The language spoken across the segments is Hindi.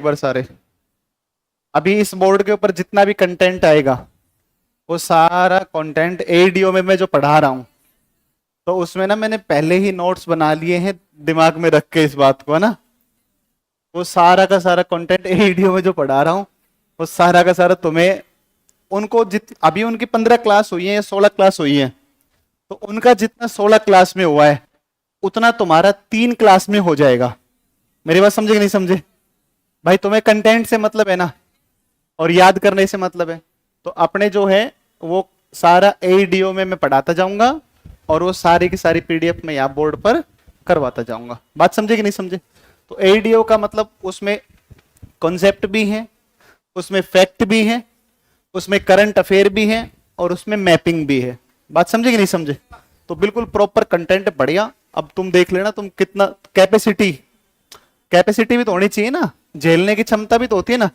बार सारे। अभी इस बोर्ड के ऊपर जितना भी कंटेंट आएगा वो सारा कंटेंट एडीओ में मैं जो पढ़ा रहा हूं, तो उसमें ना मैंने पहले ही नोट्स बना लिए हैं दिमाग में रख के इस बात को, है ना। वो सारा का सारा कंटेंट एडीओ में जो पढ़ा रहा हूं वो सारा का सारा तुम्हें, उनको जित अभी उनकी 15 क्लास हुई है या 16 क्लास हुई है, तो उनका जितना 16 क्लास में हुआ है उतना तुम्हारा 3 क्लास में हो जाएगा। मेरी बात समझे कि नहीं समझे? भाई तुम्हें कंटेंट से मतलब है ना, और याद करने से मतलब है। तो अपने जो है वो सारा एडीओ में मैं पढ़ाता जाऊंगा और वो सारी की सारी पीडीएफ में यहाँ बोर्ड पर करवाता जाऊंगा। बात समझे कि नहीं समझे? तो एडीओ का मतलब उसमें कॉन्सेप्ट भी है, उसमें फैक्ट भी है, उसमें करंट अफेयर भी है और उसमें मैपिंग भी है। बात समझे कि नहीं समझे? तो बिल्कुल प्रॉपर कंटेंट बढ़िया। अब तुम देख लेना तुम कितना कैपेसिटी, कैपेसिटी भी तो होनी चाहिए ना, झेलने की क्षमता भी तो होती है ना।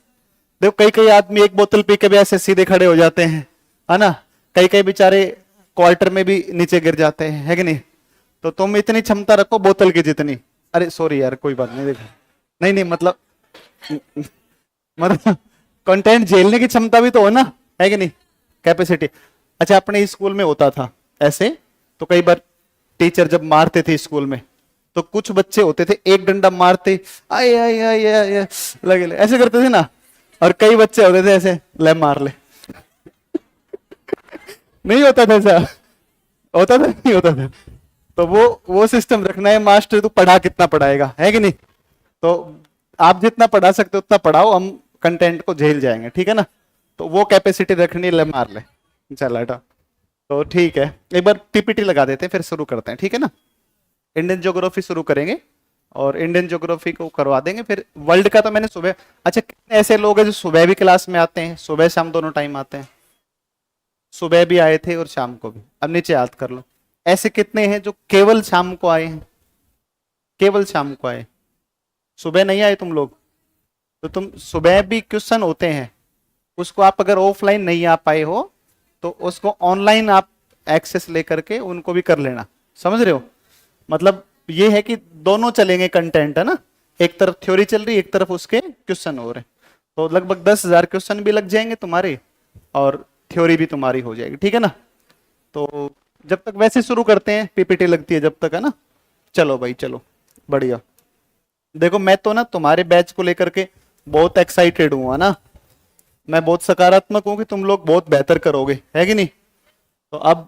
देखो कई कई आदमी एक बोतल पी के भी ऐसे सीधे खड़े हो जाते हैं, है ना। कई कई बेचारे क्वार्टर में भी नीचे गिर जाते हैं, है कि नहीं। तो तुम इतनी क्षमता रखो बोतल की जितनी। अरे सॉरी यार, कोई बात नहीं, देखो नहीं नहीं मतलब मतलब कंटेंट झेलने की क्षमता भी तो हो ना, है कि नहीं, कैपेसिटी। अच्छा अपने स्कूल में होता था ऐसे, तो कई बार टीचर जब मारते थे स्कूल में, तो कुछ बच्चे होते थे एक डंडा मारते आए आए आए आए लगे ले, ऐसे करते थे ना। और कई बच्चे होते थे ऐसे ले मार ले। नहीं होता था ऐसा? होता था नहीं होता था? तो वो सिस्टम रखना है। मास्टर तू पढ़ा कितना पढ़ाएगा, है कि नहीं। तो आप जितना पढ़ा सकते हो उतना पढ़ाओ, हम कंटेंट को झेल जाएंगे, ठीक है ना। तो वो कैपेसिटी रखनी है, ले मार ले। चल हटा। तो ठीक है, एक बार पीपीटी लगा देते हैं फिर शुरू करते हैं, ठीक है ना। इंडियन ज्योग्राफी शुरू करेंगे और इंडियन ज्योग्राफी को करवा देंगे, फिर वर्ल्ड का तो मैंने सुबह। अच्छा कितने ऐसे लोग हैं जो सुबह भी क्लास में आते हैं, सुबह शाम दोनों टाइम आते हैं? सुबह भी आए थे और शाम को भी। अब नीचे याद कर लो ऐसे कितने हैं जो केवल शाम को आए हैं, केवल शाम को आए, सुबह नहीं आए तुम लोग। तो तुम सुबह भी क्वेश्चन होते हैं, उसको आप अगर ऑफलाइन नहीं आ पाए हो तो उसको ऑनलाइन आप एक्सेस लेकर के उनको भी कर लेना। समझ रहे हो? मतलब ये है कि दोनों चलेंगे कंटेंट, है ना। एक तरफ थ्योरी चल रही है, एक तरफ उसके क्वेश्चन हो रहे हैं। तो लगभग 10,000 क्वेश्चन भी लग जाएंगे तुम्हारे और थ्योरी भी तुम्हारी हो जाएगी, ठीक है ना। तो जब तक वैसे शुरू करते हैं, पीपीटी लगती है जब तक, है ना। चलो भाई चलो, बढ़िया। देखो मैं तो ना तुम्हारे बैच को लेकर के बहुत एक्साइटेड हूँ, है ना। मैं बहुत सकारात्मक हूँ कि तुम लोग बहुत बेहतर करोगे, है कि नहीं। तो अब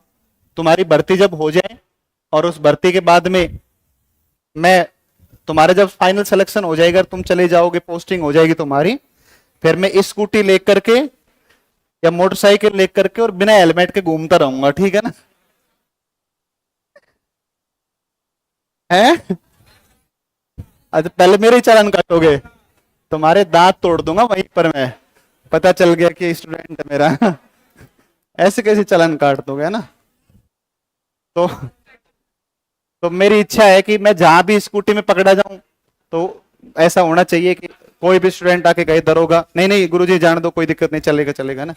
तुम्हारी भर्ती जब हो जाए और उस भर्ती के बाद में मैं, तुम्हारे जब फाइनल सिलेक्शन हो जाएगा, तुम चले जाओगे, पोस्टिंग हो जाएगी तुम्हारी, फिर मैं स्कूटी लेकर के या मोटरसाइकिल लेकर के और बिना हेलमेट के घूमता रहूंगा, ठीक है ना। हैं? अच्छा पहले मेरे ही चालान काटोगे? तुम्हारे दांत तोड़ दूंगा वहीं पर मैं, पता चल गया कि स्टूडेंट है मेरा। ऐसे कैसे चालान काट दोगे, है ना। तो मेरी इच्छा है कि मैं जहां भी स्कूटी में पकड़ा जाऊं तो ऐसा होना चाहिए कि कोई भी स्टूडेंट आके कहे दरोगा नहीं नहीं गुरुजी जान दो, कोई दिक्कत नहीं, चलेगा चलेगा ना।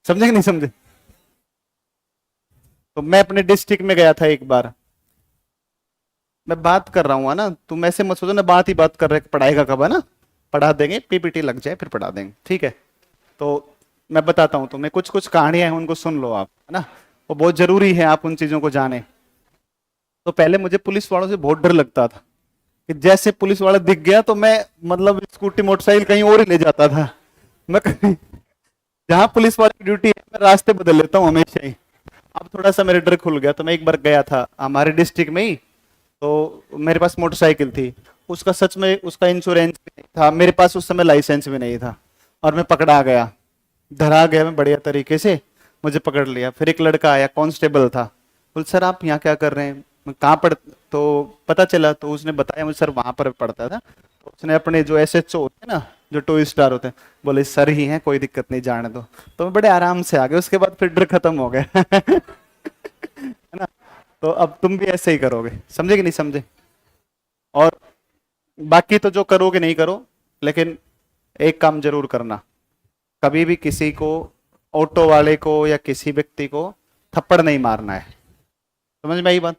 समझे कि नहीं समझे? तो मैं अपने डिस्ट्रिक्ट में गया था एक बार। मैं बात कर रहा हूँ, है ना, तुम ऐसे मत सोचो ना बात ही बात कर रहे पढ़ाएगा कब, है ना। पढ़ा देंगे, पीपीटी लग जाए फिर पढ़ा देंगे, ठीक है। तो मैं बताता हूँ तुम्हें, कुछ कुछ कहानियां हैं उनको सुन लो आप, है ना। वो बहुत जरूरी है आप उन चीजों को जाने। तो पहले मुझे पुलिस वालों से बहुत डर लगता था कि जैसे पुलिस वाला दिख गया तो मैं मतलब स्कूटी मोटरसाइकिल कहीं और ही ले जाता था। मैं कहीं जहां पुलिस वाले की ड्यूटी है मैं रास्ते बदल लेता हूँ हमेशा ही। अब थोड़ा सा मेरा डर खुल गया। तो मैं एक बार गया था हमारे डिस्ट्रिक्ट में ही, तो मेरे पास मोटरसाइकिल थी, उसका सच में उसका इंश्योरेंस भी नहीं था, मेरे पास उस समय लाइसेंस भी नहीं था, और मैं पकड़ा गया, धरा गया मैं बढ़िया तरीके से। मुझे पकड़ लिया, फिर एक लड़का आया, कांस्टेबल था, बोल सर आप यहाँ क्या कर रहे हैं, मैं कहाँ पढ़, तो पता चला, तो उसने बताया मुझे सर वहां पर पढ़ता था। तो उसने अपने जो एसएचओ होते हैं ना, जो 2 स्टार होते हैं, बोले सर ही हैं कोई दिक्कत नहीं जाने दो। तो मैं बड़े आराम से आ गया, उसके बाद फिर डर खत्म हो गया। है ना। तो अब तुम भी ऐसे ही करोगे, समझे कि नहीं समझे। और बाकी तो जो करोगे नहीं करो, लेकिन एक काम जरूर करना, कभी भी किसी को, ऑटो वाले को या किसी व्यक्ति को थप्पड़ नहीं मारना है। समझ में आई बात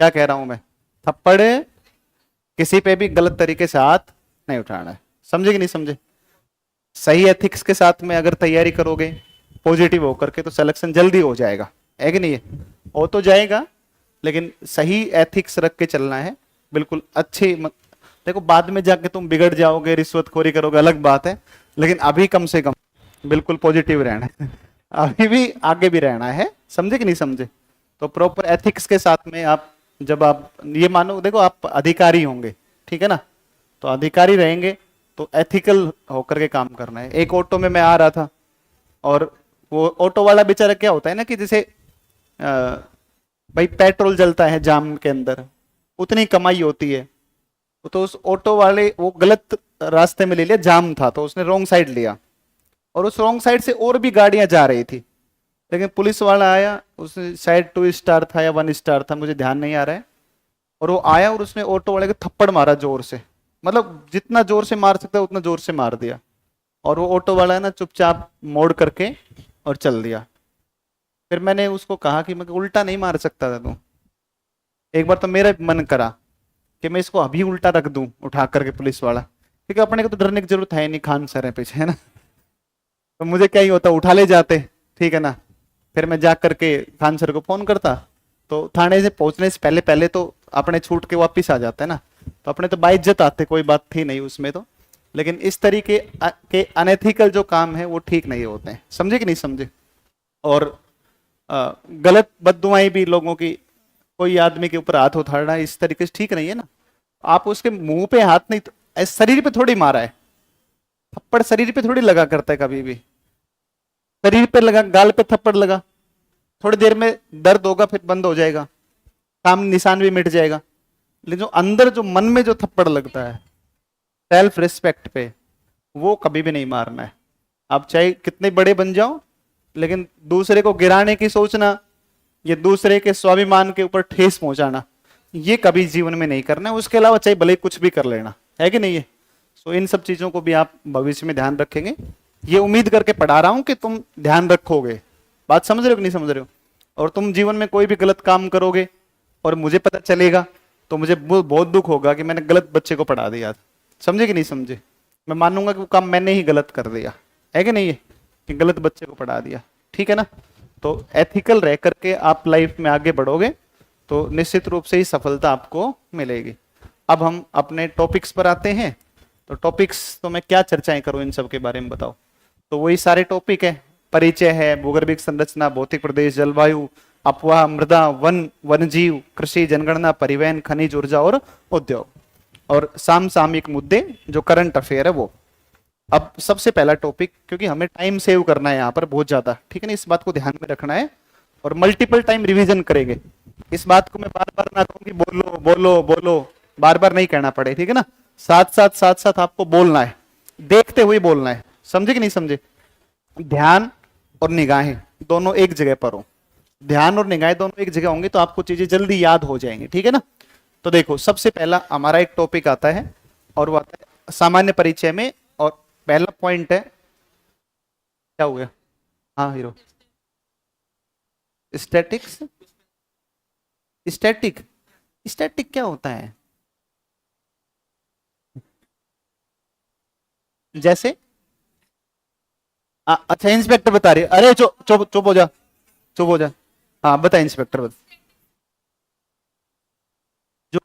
क्या कह रहा हूं मैं? थप्पड़ किसी पे भी गलत तरीके से हाथ नहीं उठाना है। समझे कि नहीं समझे? सही एथिक्स के साथ में अगर तैयारी करोगे पॉजिटिव होकर के, तो सिलेक्शन जल्दी हो जाएगा, है कि नहीं है? हो तो जाएगा, लेकिन सही एथिक्स रख के चलना है, बिल्कुल अच्छे देखो बाद में जाके तुम बिगड़ जाओगे, रिश्वतखोरी करोगे, अलग बात है, लेकिन अभी कम से कम बिल्कुल पॉजिटिव रहना है अभी भी आगे भी रहना है, समझे कि नहीं समझे? तो प्रॉपर एथिक्स के साथ में आप, जब आप ये मानो, देखो आप अधिकारी होंगे, ठीक है ना, तो अधिकारी रहेंगे तो एथिकल होकर के काम करना है। एक ऑटो में मैं आ रहा था, और वो ऑटो वाला बेचारा क्या होता है ना कि जैसे भाई पेट्रोल जलता है जाम के अंदर, उतनी कमाई होती है, तो उस ऑटो वाले वो गलत रास्ते में ले लिया, जाम था तो उसने रॉन्ग साइड लिया, और उस रॉन्ग साइड से और भी गाड़ियां जा रही थी, लेकिन पुलिस वाला आया, उसने शायद 2 स्टार था या 1 स्टार था, मुझे ध्यान नहीं आ रहा है, और वो आया और उसने ऑटो वाले को थप्पड़ मारा जोर से, मतलब जितना जोर से मार सकता है उतना जोर से मार दिया, और वो ऑटो वाला है ना चुपचाप मोड़ करके और चल दिया। फिर मैंने उसको कहा कि मैं उल्टा नहीं मार सकता था तू, एक बार तो मेरा मन करा कि मैं इसको अभी उल्टा रख दूं उठा करके पुलिस वाला, क्योंकि अपने को तो डरने की जरूरत है नहीं, खान सर है पीछे, है ना, तो मुझे क्या ही होता, उठा ले जाते, ठीक है ना। फिर मैं जा करके खान सर को फोन करता, तो थाने से पहुंचने से पहले पहले तो अपने छूट के वापिस आ जाते हैं ना, तो अपने तो बाइज्जत आते, कोई बात थी नहीं उसमें तो, लेकिन इस तरीके के अनएथिकल जो काम है वो ठीक नहीं होते हैं, समझे कि नहीं समझे? और गलत बददुआएं भी लोगों की, कोई आदमी के ऊपर हाथ उठाना इस तरीके से ठीक नहीं है ना। आप उसके मुंह पे हाथ नहीं, शरीर पे थोड़ी मारा है, थप्पड़ शरीर पे थोड़ी लगा करता है कभी भी, शरीर पे लगा, गाल पे थप्पड़ लगा, थोड़ी देर में दर्द होगा, फिर बंद हो जाएगा, काम निशान भी मिट जाएगा, लेकिन जो अंदर जो मन में जो थप्पड़ लगता है सेल्फ रिस्पेक्ट पे, वो कभी भी नहीं मारना है। आप चाहे कितने बड़े बन जाओ, लेकिन दूसरे को गिराने की सोचना, ये दूसरे के स्वाभिमान के ऊपर ठेस पहुंचाना, ये कभी जीवन में नहीं करना है। उसके अलावा चाहे भले कुछ भी कर लेना, है कि नहीं है? सो इन सब चीजों को भी आप भविष्य में ध्यान रखेंगे, ये उम्मीद करके पढ़ा रहा हूं कि तुम ध्यान रखोगे। बात समझ रहे हो कि नहीं समझ रहे हो? और तुम जीवन में कोई भी गलत काम करोगे और मुझे पता चलेगा, तो मुझे बहुत दुख होगा कि मैंने गलत बच्चे को पढ़ा दिया, समझे कि नहीं समझे? मैं मानूंगा कि वो काम मैंने ही गलत कर दिया, है कि नहीं है, कि गलत बच्चे को पढ़ा दिया, ठीक है ना। तो एथिकल रह करके आप लाइफ में आगे बढ़ोगे तो निश्चित रूप से ही सफलता आपको मिलेगी। अब हम अपने टॉपिक्स पर आते हैं। तो टॉपिक्स तो मैं क्या चर्चाएं करूं इन सब के बारे में बताओ? तो वही सारे टॉपिक है, परिचय है, भूगर्भिक संरचना, भौतिक प्रदेश, जलवायु, अपवाह, मृदा, वन, वनजीव, कृषि, जनगणना, परिवहन, खनिज ऊर्जा और उद्योग, और समसामयिक मुद्दे जो करंट अफेयर है वो। अब सबसे पहला टॉपिक, क्योंकि हमें टाइम सेव करना है यहाँ पर बहुत ज्यादा, ठीक है ना, इस बात को ध्यान में रखना है, और मल्टीपल टाइम रिवीजन करेंगे। इस बात को मैं बार बार ना कहूँ कि बोलो बोलो बोलो, बार बार नहीं कहना पड़े, ठीक है ना, साथ साथ आपको बोलना है, देखते हुए बोलना है, समझे कि नहीं समझे? ध्यान और निगाहें दोनों एक जगह पर हो, ध्यान और निगाहें दोनों एक जगह होंगे तो आपको चीजें जल्दी याद हो जाएंगी, ठीक है ना। तो देखो सबसे पहला हमारा एक टॉपिक आता है, और वो आता है सामान्य परिचय में, और पहला पॉइंट है, क्या हो गया? हाँ हीरो, स्टैटिक्स। स्टैटिक, स्टैटिक क्या होता है? जैसे अच्छा इंस्पेक्टर बता रही है, अरे चुप चुप चुप हो जा, चुप हो जा। हाँ बता इंस्पेक्टर बता। जो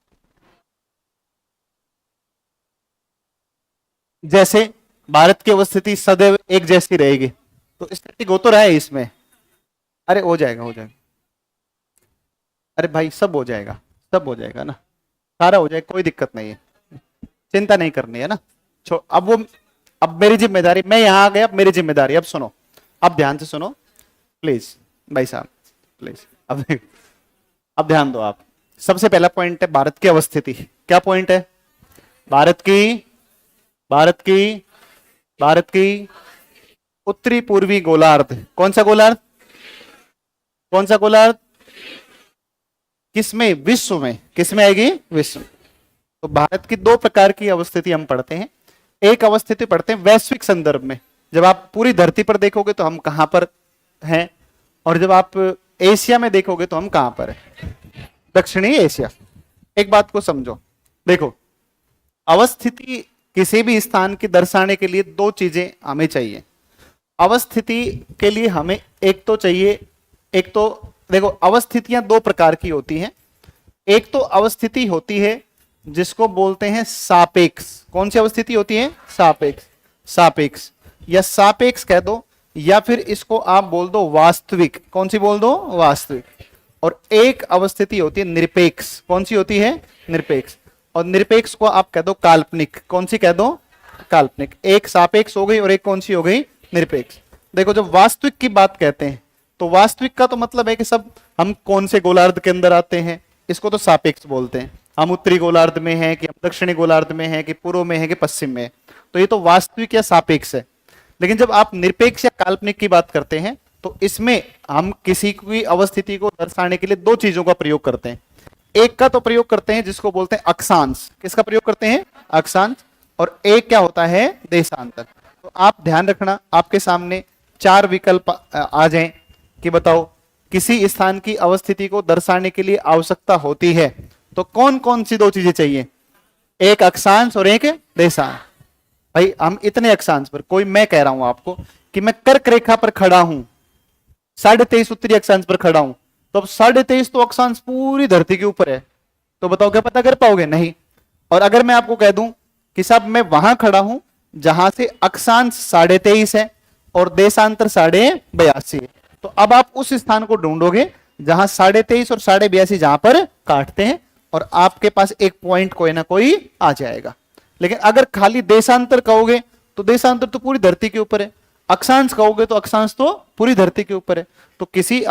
जैसे भारत की अवस्थिति सदैव एक जैसी रहेगी, तो स्टैटिक हो तो रहा है इसमें। अरे हो जाएगा, हो जाएगा, अरे भाई सब हो जाएगा, सब हो जाएगा ना, सारा हो जाएगा, कोई दिक्कत नहीं है, चिंता नहीं करनी है ना। अब वो, अब मेरी जिम्मेदारी, मैं यहां आ गया, अब मेरी जिम्मेदारी, अब सुनो, अब ध्यान से सुनो प्लीज, भाई साहब प्लीज, अब ध्यान दो आप। सबसे पहला पॉइंट है भारत की अवस्थिति। क्या पॉइंट है? भारत की, भारत की, भारत की उत्तरी पूर्वी गोलार्ध। कौन सा गोलार्ध? कौन सा गोलार्ध? किसमें? विश्व में। किसमें आएगी? विश्व। तो भारत की दो प्रकार की अवस्थिति हम पढ़ते हैं। एक अवस्थिति पढ़ते हैं वैश्विक संदर्भ में, जब आप पूरी धरती पर देखोगे तो हम कहां पर हैं, और जब आप एशिया में देखोगे तो हम कहां पर हैं, दक्षिणी एशिया। एक बात को समझो, देखो अवस्थिति किसी भी स्थान की दर्शाने के लिए दो चीजें हमें चाहिए। अवस्थिति के लिए हमें एक तो चाहिए, एक तो देखो अवस्थितियां दो प्रकार की होती हैं। एक तो अवस्थिति होती है जिसको बोलते हैं सापेक्ष। कौन सी अवस्थिति होती है? सापेक्ष। सापेक्ष या सापेक्ष कह दो, या फिर इसको आप बोल दो वास्तविक। कौन सी बोल दो? वास्तविक। और एक अवस्थिति होती है निरपेक्ष। कौन सी होती है? निरपेक्ष। और निरपेक्ष को आप कह दो काल्पनिक। कौन सी कह दो? काल्पनिक। एक सापेक्ष हो गई और एक कौन सी हो गई? निरपेक्ष। देखो जब वास्तविक की बात कहते हैं तो वास्तविक का तो मतलब है कि सब हम कौन से गोलार्ध के अंदर आते हैं, इसको तो सापेक्ष बोलते हैं। हम उत्तरी गोलार्ध में हैं कि हम दक्षिणी गोलार्ध में हैं कि पूर्व में है कि पश्चिम में है, तो ये तो वास्तविक या सापेक्ष है। लेकिन जब आप निरपेक्ष या काल्पनिक की बात करते हैं तो इसमें हम किसी की अवस्थिति को दर्शाने के लिए दो चीजों का प्रयोग करते हैं। एक का तो प्रयोग करते हैं जिसको बोलते हैं अक्षांश। किसका प्रयोग करते हैं? अक्षांश। और एक क्या होता है? देशांतर। तो आप ध्यान रखना, आपके सामने चार विकल्प आ जाएं कि बताओ किसी स्थान की अवस्थिति को दर्शाने के लिए आवश्यकता होती है तो कौन कौन सी दो चीजें चाहिए? एक अक्षांश और एक देशांश। भाई हम इतने अक्षांश पर, कोई मैं कह रहा हूं आपको कि मैं कर्क रेखा पर खड़ा हूं, 23.5 उत्तरी अक्षांश पर खड़ा हूं, तो अब 23.5 तो अक्षांश पूरी धरती के ऊपर है, तो बताओ क्या पता कर पाओगे? नहीं। और अगर मैं आपको कह दूं कि साहब मैं वहां खड़ा हूं जहां से अक्षांश 23.5 है और देशांतर 82.5 है, तो अब आप उस स्थान को ढूंढोगे जहां 23.5 और 82.5 जहां पर काटते हैं, और आपके पास एक पॉइंट कोई ना कोई आ जाएगा। लेकिन अगर खाली देशांतर कहोगे तो देशांतर तो पूरी धरती के ऊपर है, अक्षांश कहोगे तो अक्षांश तो पूरी धरती के ऊपर है। तो किसी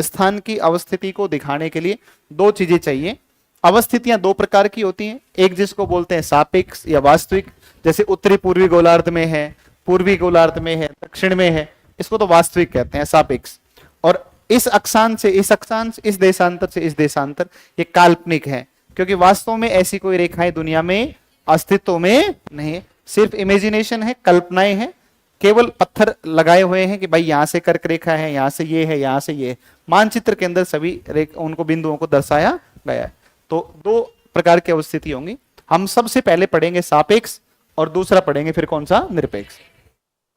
स्थान की अवस्थिति को दिखाने के लिए दो चीजें चाहिए। अवस्थितियां दो प्रकार की होती हैं, एक जिसको बोलते हैं सापेक्ष या वास्तविक, जैसे उत्तरी पूर्वी गोलार्ध में है, पूर्वी गोलार्ध में है, दक्षिण में है, इसको तो वास्तविक कहते हैं, सापेक्ष। और इस अक्षांश से इस अक्षांश, इस देशांतर से इस देशांतर, ये काल्पनिक है, क्योंकि वास्तव में ऐसी कोई रेखाएं दुनिया में अस्तित्व में नहीं है, सिर्फ इमेजिनेशन है, कल्पनाएं हैं, केवल पत्थर लगाए हुए हैं कि भाई यहां से कर्क रेखा है, यहां से ये है, यहां से ये है। मानचित्र के अंदर सभी उनको बिंदुओं को दर्शाया गया है। तो दो प्रकार की अवस्थिति होंगी। हम सबसे पहले पढ़ेंगे सापेक्ष और दूसरा पढ़ेंगे फिर कौन सा? निरपेक्ष।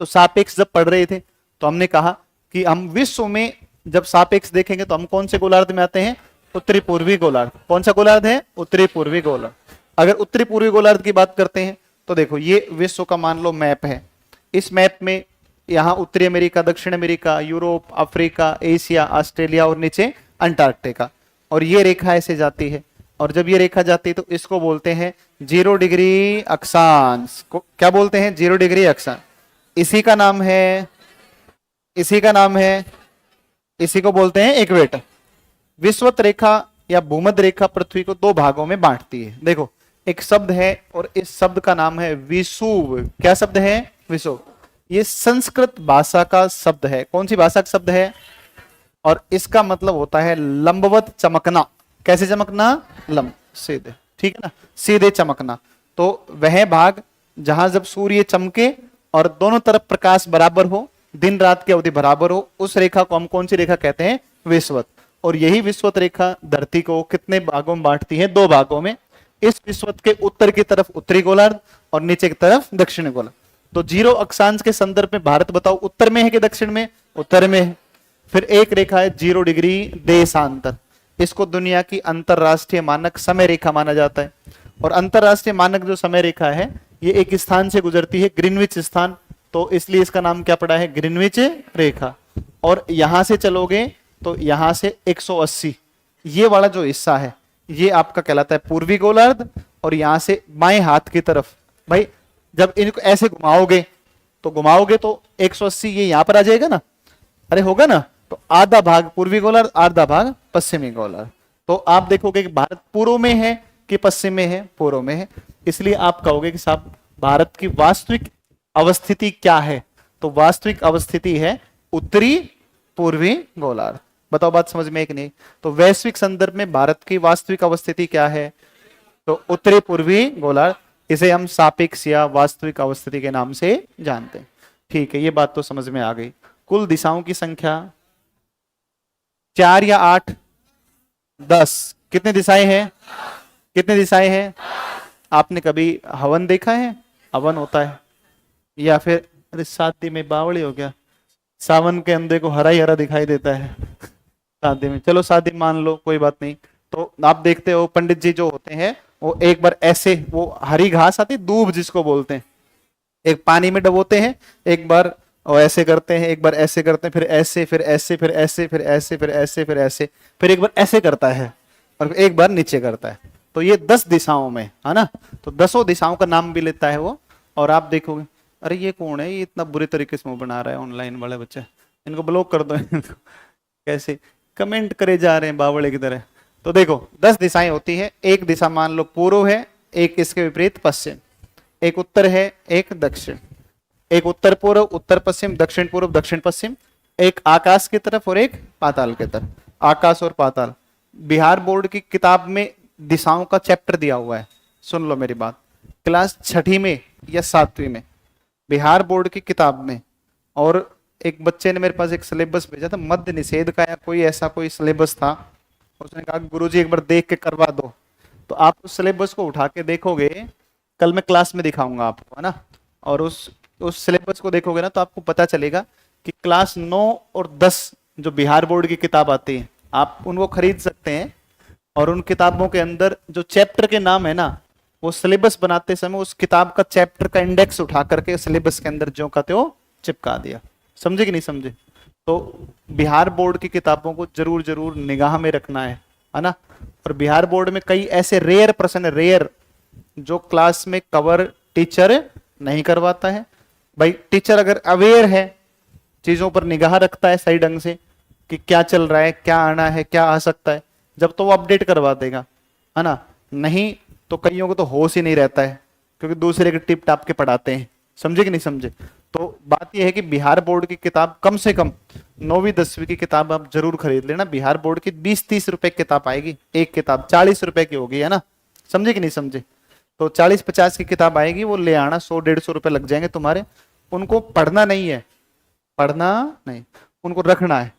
तो सापेक्ष जब पढ़ रहे थे तो हमने कहा कि हम विश्व में जब सापेक्ष देखेंगे तो हम कौन से गोलार्ध में आते हैं? उत्तरी पूर्वी गोलार्ध। कौन सा गोलार्ध है? उत्तरी पूर्वी गोलार्ध। अगर उत्तरी पूर्वी गोलार्ध की बात करते हैं तो देखो ये विश्व का मान लो मैप है। इस मैप में यहाँ उत्तरी अमेरिका, दक्षिण America, Europe, Africa, Asia, Australia और नीचे अंटार्कटिका, और ये रेखा ऐसे जाती है। और जब ये रेखा जाती है तो इसको बोलते हैं 0 डिग्री अक्षांश। को क्या बोलते हैं? 0 डिग्री अक्षांश। इसी का नाम है, इसी का नाम है, इसी को बोलते हैं इक्वेटर। विषुवत रेखा या भूमध्य रेखा पृथ्वी को दो भागों में बांटती है। देखो एक शब्द है और इस शब्द का नाम है विषुव। क्या शब्द है? विषुव। ये संस्कृत भाषा का शब्द है। कौन सी भाषा का शब्द है? और इसका मतलब होता है लंबवत चमकना। कैसे चमकना? लंब, सीधे, ठीक है ना, सीधे चमकना। तो वह भाग जहां जब सूर्य चमके और दोनों तरफ प्रकाश बराबर हो, दिन रात की अवधि बराबर हो, उस रेखा को हम कौन सी रेखा कहते हैं? विषुवत। और यही विषुवत रेखा धरती को कितने भागों में बांटती है? दो भागों में। इस विषुवत के उत्तर की तरफ उत्तरी गोलार्ध और नीचे की तरफ दक्षिणी गोलार्ध। तो 0 अक्षांश के संदर्भ में भारत बताओ उत्तर में है कि दक्षिण में? उत्तर में है। फिर एक रेखा है 0 डिग्री देशांतर। इसको दुनिया की अंतरराष्ट्रीय मानक समय रेखा माना जाता है। और अंतरराष्ट्रीय मानक जो समय रेखा है ये एक स्थान से गुजरती है, ग्रीनविच स्थान, तो इसलिए इसका नाम क्या पड़ा है? ग्रीनविच रेखा। और यहां से चलोगे तो यहां से 180, ये वाला जो हिस्सा है ये आपका कहलाता है पूर्वी गोलार्ध। और यहां से बाएं हाथ की तरफ, भाई जब इनको ऐसे घुमाओगे तो 180 ये यहां पर आ जाएगा ना, अरे होगा ना, तो आधा भाग पूर्वी गोलार्ध, आधा भाग पश्चिमी गोलार्ध। तो आप देखोगे कि भारत पूर्व में है कि पश्चिम में है? पूर्व में है। इसलिए आप कहोगे कि साहब भारत की वास्तविक अवस्थिति क्या है? तो वास्तविक अवस्थिति है उत्तरी पूर्वी गोलार्ध। बताओ बात समझ में है कि नहीं? तो वैश्विक संदर्भ में भारत की वास्तविक अवस्थिति क्या है? तो उत्तरी पूर्वी गोलार्ध। इसे हम सापेक्ष या वास्तविक अवस्थिति के नाम से जानते हैं। ठीक है, ये बात तो समझ में आ गई। कुल दिशाओं की संख्या 4 या 8? 10। कितने दिशाएं हैं? कितने दिशाएं हैं? आपने कभी हवन देखा है? अवन होता है, या फिर अरे शादी में बावड़ी हो गया, सावन के अंधे को हरा ही हरा दिखाई देता है शादी में, चलो शादी मान लो कोई बात नहीं। तो आप देखते हो पंडित जी जो होते हैं वो एक बार ऐसे, वो हरी घास आती दूब जिसको बोलते हैं, एक पानी में डबोते हैं, एक बार और ऐसे करते हैं, एक बार ऐसे करते हैं, फिर ऐसे, फिर ऐसे, फिर ऐसे, फिर ऐसे, फिर ऐसे, फिर ऐसे, फिर एक बार ऐसे करता है और एक बार नीचे करता है। तो ये 10 दिशाओं में है ना, तो 10 दिशाओं का नाम भी लेता है वो। और आप देखोगे अरे ये कौन है, ये इतना बुरे तरीके से मुंह बना रहा है, ऑनलाइन वाले बच्चे, इनको ब्लॉक कर दो इनको। कैसे कमेंट करे जा रहे हैं बावड़े की तरह। तो देखो 10 दिशाएं होती है, एक दिशा मान लो पूर्व है, एक इसके विपरीत पश्चिम, एक उत्तर है, एक दक्षिण, एक उत्तर पूर्व, उत्तर पश्चिम, दक्षिण पूर्व, दक्षिण पश्चिम, एक आकाश की तरफ और एक पाताल की तरफ। आकाश और पाताल बिहार बोर्ड की किताब में दिशाओं का चैप्टर दिया हुआ है, सुन लो मेरी बात, क्लास 6ठी में या 7वीं में बिहार बोर्ड की किताब में। और एक बच्चे ने मेरे पास एक सिलेबस भेजा था मध्य निषेध का, या कोई ऐसा कोई सिलेबस था, उसने कहा गुरुजी एक बार देख के करवा दो। तो आप उस सिलेबस को उठा के देखोगे, कल मैं क्लास में दिखाऊंगा आपको, है ना, और उस सिलेबस को देखोगे ना तो आपको पता चलेगा कि क्लास 9 और 10 जो बिहार बोर्ड की किताब आती है आप उनको खरीद सकते हैं, और उन किताबों के अंदर जो चैप्टर के नाम है ना, वो सिलेबस बनाते समय उस किताब का चैप्टर का इंडेक्स उठा करके सिलेबस के अंदर जो का त्यों चिपका दिया। समझे कि नहीं समझे? तो बिहार बोर्ड की किताबों को जरूर जरूर निगाह में रखना है ना। और बिहार बोर्ड में कई ऐसे रेयर प्रश्न, रेयर, जो क्लास में कवर टीचर नहीं करवाता है। भाई टीचर अगर अवेयर है, चीजों पर निगाह रखता है सही ढंग से कि क्या चल रहा है, क्या आना है, क्या आ सकता है, जब तो वो अपडेट करवा देगा, है ना। नहीं तो कईयों को तो होश ही नहीं रहता है, क्योंकि दूसरे के टिप टाप के पढ़ाते हैं। समझे कि नहीं समझे? तो बात यह है कि बिहार बोर्ड की किताब कम से कम 9वीं 10वीं की किताब आप जरूर खरीद लेना। बिहार बोर्ड की 20-30 रुपए की किताब आएगी, एक किताब 40 रुपए की होगी, है ना। समझे कि नहीं समझे? तो 40-50 की किताब आएगी, वो ले आना, 100-150 रुपए लग जाएंगे तुम्हारे। उनको पढ़ना नहीं है, पढ़ना नहीं, उनको रखना है।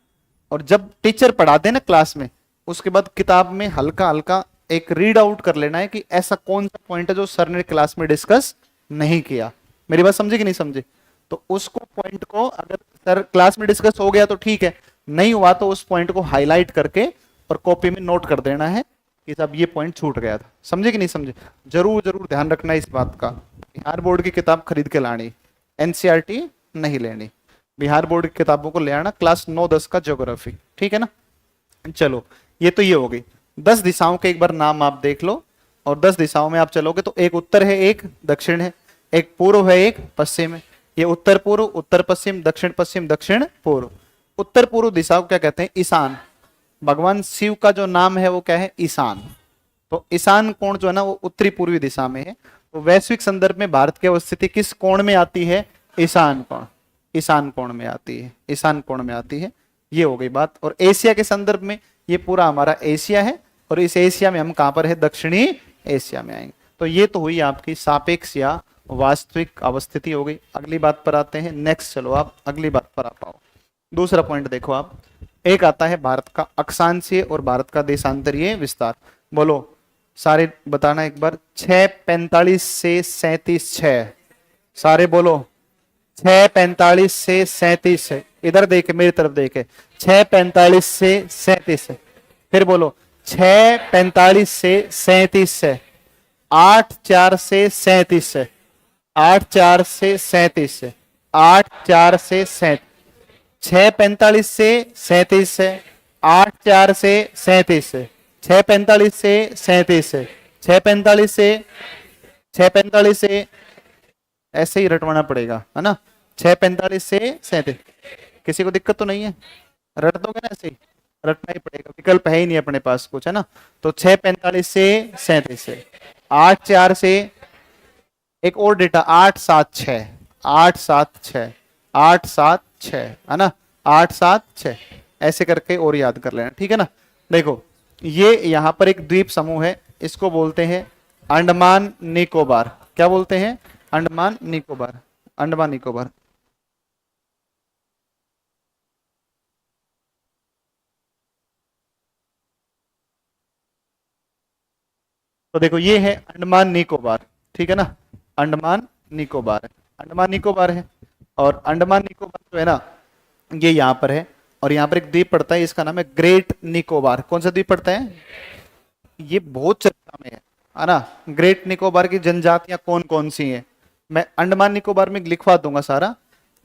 और जब टीचर पढ़ा दे ना क्लास में, उसके बाद किताब में हल्का हल्का एक रीड आउट कर लेना है कि ऐसा कौन सा पॉइंट है जो सर ने क्लास में डिस्कस नहीं किया। मेरी बात समझे कि नहीं समझे? तो उसको पॉइंट को अगर सर क्लास में डिस्कस हो गया तो ठीक है, नहीं हुआ तो उस पॉइंट को हाईलाइट करके और कॉपी में नोट कर देना है कि साहब ये पॉइंट छूट गया था। समझे कि नहीं समझे? जरूर जरूर ध्यान रखना इस बात का। बिहार बोर्ड की किताब खरीद के लानी, एनसीईआरटी नहीं लेनी, बिहार बोर्ड की किताबों को ले आना, क्लास 9-10 का ज्योग्राफी, ठीक है ना। चलो ये तो ये हो गई। 10 दिशाओं के एक बार नाम आप देख लो, और 10 दिशाओं में आप चलोगे तो एक उत्तर है, एक दक्षिण है, एक पूर्व है, एक पश्चिम है। ये उत्तर पूर्व, उत्तर पश्चिम, दक्षिण पश्चिम, दक्षिण पूर्व। उत्तर पूर्व दिशा को क्या कहते हैं? ईशान। भगवान शिव का जो नाम है वो क्या है? ईशान। तो ईशान कोण जो है ना वो उत्तरी पूर्वी दिशा में है। तो वैश्विक संदर्भ में भारत की अवस्थिति किस कोण में आती है? ईशान कोण। ईशान कोण में आती है, ईशान कोण में आती है। ये हो गई बात। और एशिया के संदर्भ में ये पूरा हमारा एशिया है, और इस एशिया में हम कहां पर है? दक्षिणी एशिया में आएंगे। तो ये तो हुई आपकी सापेक्ष या वास्तविक अवस्थिति हो गई। अगली बात पर आते हैं, नेक्स्ट चलो आप अगली बात पर आ पाओ। दूसरा पॉइंट देखो आप, एक आता है भारत का अक्षांशीय और भारत का देशांतरीय विस्तार। बोलो सारे बताना एक बार। 6:45 से 37:6, सारे बोलो। 6:45 से 37 है, इधर देखे मेरी तरफ देखे, 6:45 से 37 है। फिर बोलो 6:45 से 37 है, 8:04 से 37 है, 8:04 से 37 है, 8:04 से 37, 6:45 से 37 है, 8:04 से 37 है, 6:45 से 37 है, 6:45 से 6:45 से, ऐसे ही रटवाना पड़ेगा, है ना। 6:45 से 37। किसी को दिक्कत तो नहीं है? रट दोगे ना? ऐसे ही रटना ही पड़ेगा, विकल्प है ही नहीं अपने पास कुछ, है ना। तो 6:45 से 37 है, 8:04 से, एक और डेटा 8-7-6, 8-7-6, 8-7-6, है ना, 8-7-6, ऐसे करके और याद कर लेना, ठीक है ना। देखो ये यहां पर एक द्वीप समूह है, इसको बोलते हैं अंडमान निकोबार। क्या बोलते हैं? अंडमान निकोबार, अंडमान निकोबार। तो देखो ये है अंडमान निकोबार, ठीक है ना, अंडमान निकोबार है, अंडमान निकोबार है। और अंडमान निकोबार जो है ना, ये यहाँ पर है, और यहाँ पर एक द्वीप पड़ता है, इसका नाम है ग्रेट निकोबार। कौन सा द्वीप पड़ता है? ये बहुत चर्चा में है ना। ग्रेट निकोबार की जनजातियां कौन कौन सी हैं, मैं अंडमान निकोबार में लिखवा दूंगा सारा,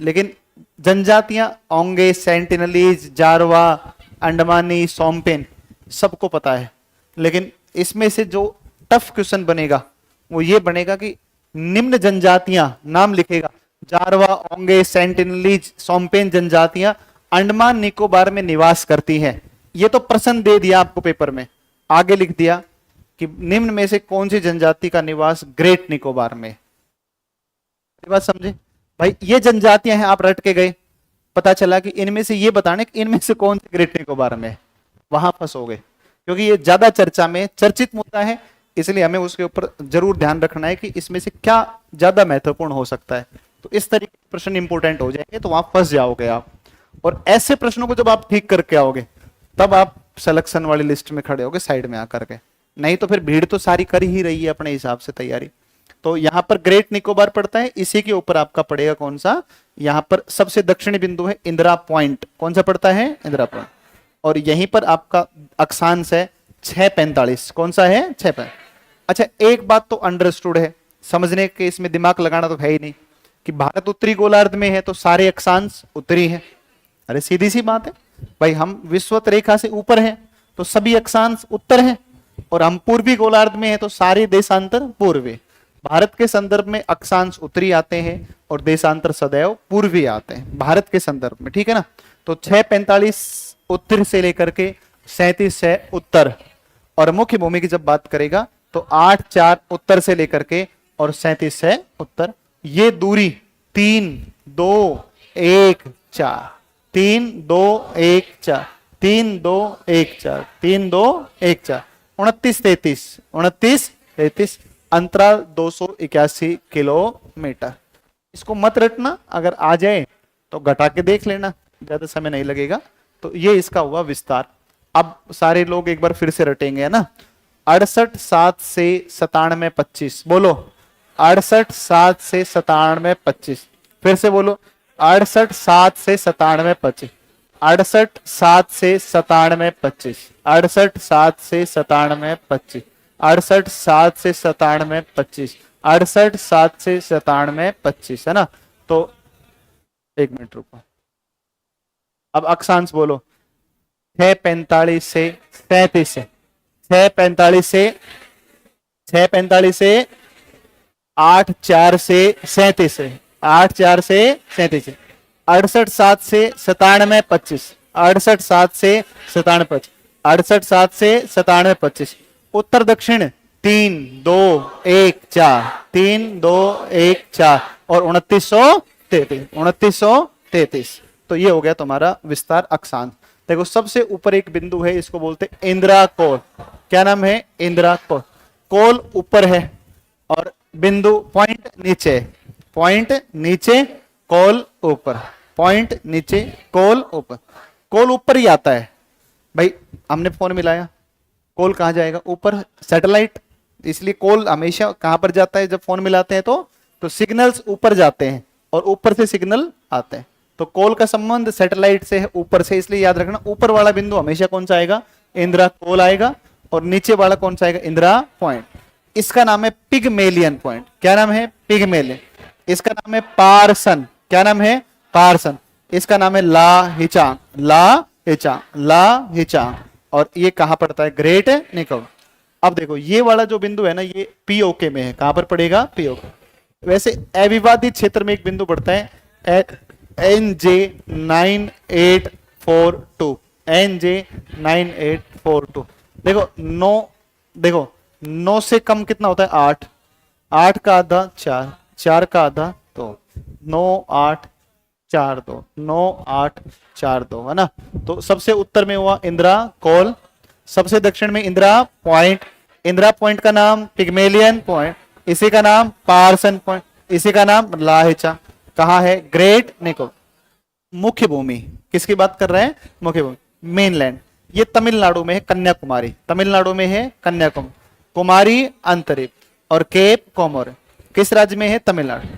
लेकिन जनजातियां ओंगे, सेंटिनलीज, जारवा, अंडमानी, सोमपेन, सबको पता है। लेकिन इसमें से जो टफ क्वेश्चन बनेगा वो ये बनेगा कि निम्न जनजातियां, नाम लिखेगा, जारवा, ओंगे, सेंटिनलीज, सोमपेन जनजातियां अंडमान निकोबार में निवास करती हैं। ये तो प्रश्न दे दिया आपको पेपर में, आगे लिख दिया कि निम्न में से कौन सी जनजाति का निवास ग्रेट निकोबार में। बात समझे भाई? ये जनजातियां हैं, आप रट के गए, पता चला कि इनमें से ये बताने कि इनमें से कौन से ग्रेट निकोबार में, वहां फंसोगे, क्योंकि ये ज्यादा चर्चा में चर्चित मुद्दा है, इसलिए हमें उसके ऊपर जरूर ध्यान रखना है कि इसमें से क्या ज्यादा महत्वपूर्ण हो सकता है। तो इस तरीके के प्रश्न इंपोर्टेंट हो जाएंगे, तो वहां फंस जाओगे आप। और ऐसे प्रश्नों को जब आप ठीक करके आओगे तब आप सिलेक्शन वाली लिस्ट में खड़े होगे साइड में आकर के, नहीं तो फिर भीड़ तो सारी कर ही रही है अपने हिसाब से तैयारी। तो यहां पर ग्रेट निकोबार पड़ता है, इसी के ऊपर आपका पड़ेगा कौन सा, यहां पर सबसे दक्षिणी बिंदु है इंदिरा पॉइंट। कौन सा पड़ता है? इंदिरा पॉइंट। और यहीं पर आपका अक्षांश है 6:45। कौन सा है? 6:45। अच्छा, एक बात तो अंडरस्टूड है, समझने के इसमें दिमाग लगाना तो है ही नहीं, कि भारत उत्तरी गोलार्ध में है तो सारे अक्षांश उत्तरी है। अरे सीधी सी बात है भाई, हम विषुवत रेखा से ऊपर हैं तो सभी अक्षांश उत्तर हैं, और हम पूर्वी गोलार्ध में हैं तो सारे देशांतर पूर्वी। भारत के संदर्भ में अक्षांश उत्तरी आते हैं और देशांतर सदैव पूर्वी आते हैं भारत के संदर्भ में, ठीक है ना। तो 6:45 उत्तर से लेकर के 37 है उत्तर, और मुख्य भूमि की जब बात करेगा तो 8-4 उत्तर से लेकर के और 37 है उत्तर। ये दूरी 3-2-1-4, 3-2-1-4, 3-2-1-4, 3-2-1-4, 29-33, 29-33, अंतराल 281 किलोमीटर। इसको मत रटना, अगर आ जाए तो घटा के देख लेना, ज्यादा समय नहीं लगेगा। तो ये इसका हुआ विस्तार। अब सारे लोग एक बार फिर से रटेंगे, है ना। 68-7 से 97-25, बोलो 68-7 से 97-25, फिर से बोलो 68-7 से 97-25, 68-7 से 97-25, 68-7 से 97-25, 68-7 से 97-25, 68-7 से 97-25, है ना। तो एक मिनट रुको, अब अक्षांश बोलो 6:45 से 37 से 6:45 से 6:45 से 8-4 से 37 से 8-4 से 37 से 68-7 से 97-25, 68-7 से 97-25, 68-7 से 97-25, उत्तर दक्षिण 3-2-1-4, 3-2-1-4 और 2933, 2933। तो ये हो गया तुम्हारा विस्तार अक्षांश। देखो सबसे ऊपर एक बिंदु है, इसको बोलते हैं इंदिरा कोल। क्या नाम है? इंदिरा कोल। कोल ऊपर है और बिंदु पॉइंट नीचे, पॉइंट नीचे कोल ऊपर, पॉइंट नीचे कोल ऊपर। कोल ऊपर ही आता है भाई, हमने फोन मिलाया, कोल कहां जाएगा? ऊपर, सैटेलाइट। इसलिए कोल हमेशा कहां पर जाता है जब फोन मिलाते हैं? तो सिग्नल्स ऊपर जाते हैं और ऊपर से सिग्नल आते हैं। तो कोल का संबंध सैटेलाइट से है, ऊपर से, इसलिए याद रखना ऊपर वाला बिंदु हमेशा कौन सा आएगा? इंदिरा कोल आएगा, और नीचे वाला कौन सा आएगा? इंदिरा पॉइंट। इसका नाम है पिगमेलियन पॉइंट। क्या नाम है? पिगमेलियन। इसका नाम है पार्सन। क्या नाम है? पार्सन। इसका नाम है लाहिचांग, लाहिचांग, लाहिचांग। और ये कहां पड़ता है? ग्रेट निकोबार। अब देखो ये वाला जो बिंदु है ना, ये पीओके में है। कहां पर पड़ेगा? पीओके। वैसे अविवादित क्षेत्र में एक बिंदु पड़ता है NJ9842, NJ9842। देखो 9 से कम कितना होता है? 8, 8 का आधा 4, 4 का आधा 2, 9 8 4 2, 9 8 4 2, है ना। तो सबसे उत्तर में हुआ इंदिरा कोल, सबसे दक्षिण में इंदिरा पॉइंट। इंदिरा पॉइंट का नाम पिगमेलियन पॉइंट, इसी का नाम पार्सन पॉइंट, इसी का नाम लाहिचा। कहा है? ग्रेट निकोबार। मुख्य भूमि किसकी बात कर रहे हैं? मुख्य भूमि मेनलैंड। ये तमिलनाडु में है, कन्याकुमारी। तमिलनाडु में है कन्याकुमारी, कुमारी अंतरिक्ष और केप कोमोर। किस राज्य में है? तमिलनाडु।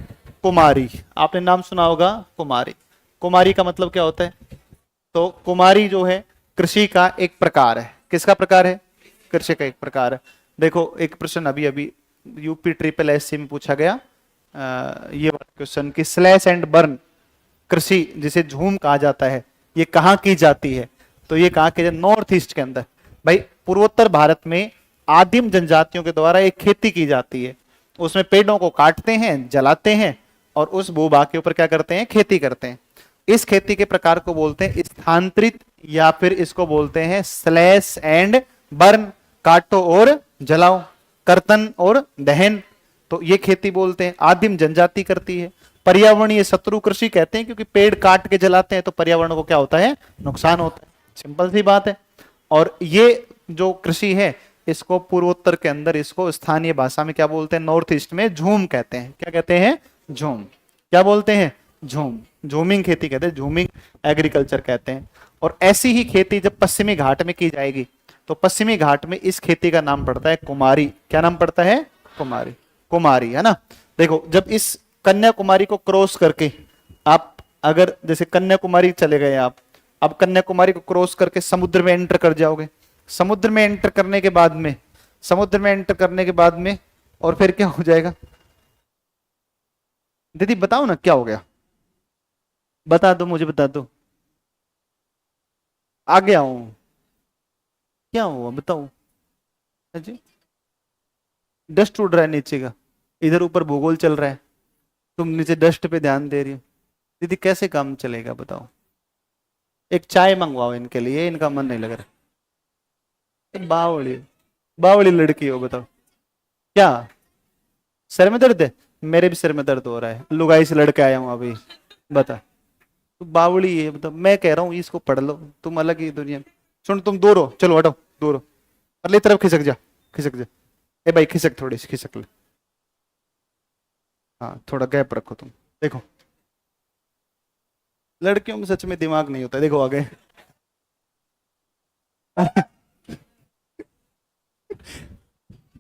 कुमारी, आपने नाम सुना होगा, कुमारी। कुमारी का मतलब क्या होता है? तो कुमारी जो है कृषि का एक प्रकार है। किसका प्रकार है? कृषि का एक प्रकार है। देखो एक प्रश्न अभी अभी यूपी ट्रिपल एससी में पूछा गया, ये क्वेश्चन कि स्लैश एंड बर्न कृषि जिसे झूम कहा जाता है ये कहाँ की जाती है? तो ये कहाँ की जाती? नॉर्थ ईस्ट के अंदर। भाई पूर्वोत्तर भारत में आदिम जनजातियों के द्वारा एक खेती की जाती है, उसमें पेड़ों को काटते हैं, जलाते हैं और उस भूभाग के ऊपर क्या करते हैं? खेती करते हैं। इस खेती के प्रकार को बोलते हैं स्थानांतरित, या फिर इसको बोलते हैं स्लैश एंड बर्न, काटो और जलाओ, कर्तन और दहन। तो ये खेती बोलते हैं, आदिम जनजाति करती है। पर्यावरणीय शत्रु कृषि कहते हैं क्योंकि पेड़ काट के जलाते हैं तो पर्यावरण को क्या होता है? नुकसान होता है, सिंपल सी बात है। और ये जो कृषि है इसको पूर्वोत्तर के अंदर इसको स्थानीय भाषा में क्या बोलते हैं? नॉर्थ ईस्ट में झूम कहते हैं। क्या कहते हैं? झूम। क्या बोलते हैं? झूम। झूमिंग खेती कहते हैं, झूमिंग एग्रीकल्चर कहते हैं। और ऐसी ही खेती जब पश्चिमी घाट में की जाएगी तो पश्चिमी घाट में इस खेती का नाम पड़ता है कुमारी। क्या नाम पड़ता है? कुमारी। कुमारी, है ना। देखो जब इस कन्याकुमारी को क्रॉस करके आप अगर जैसे कन्याकुमारी चले गए आप, अब कन्याकुमारी को क्रॉस करके समुद्र में एंटर कर जाओगे, समुद्र में एंटर करने के बाद में, समुद्र में एंटर करने के बाद में और फिर क्या हो जाएगा? दीदी बताओ ना क्या हो गया, बता दो, मुझे बता दो। आ गया हूं, क्या हुआ बताओ जी? डस्ट उड़ रहा है नीचे का, इधर ऊपर भूगोल चल रहा है, तुम नीचे डस्ट पे ध्यान दे रही हो। दीदी कैसे काम चलेगा बताओ? एक चाय मंगवाओ इनके लिए, इनका मन नहीं लग रहा। बावली, बावली लड़की हो, बताओ क्या सर में दर्द है? मेरे भी सर में दर्द हो रहा है, लुगाई से लड़के आया हूं अभी। बता, तू बावली है, मतलब मैं कह रहा हूँ इसको पढ़ लो, तुम अलग ही दुनिया में। सुन तुम दूर हो, चलो हटो दूर हो, अगली तरफ खिसक जा, खिसक जा। ए भाई खिसक, थोड़ी सी खिसक ले। हाँ थोड़ा गैप रखो तुम। देखो लड़कियों में सच में दिमाग नहीं होता, देखो आगे।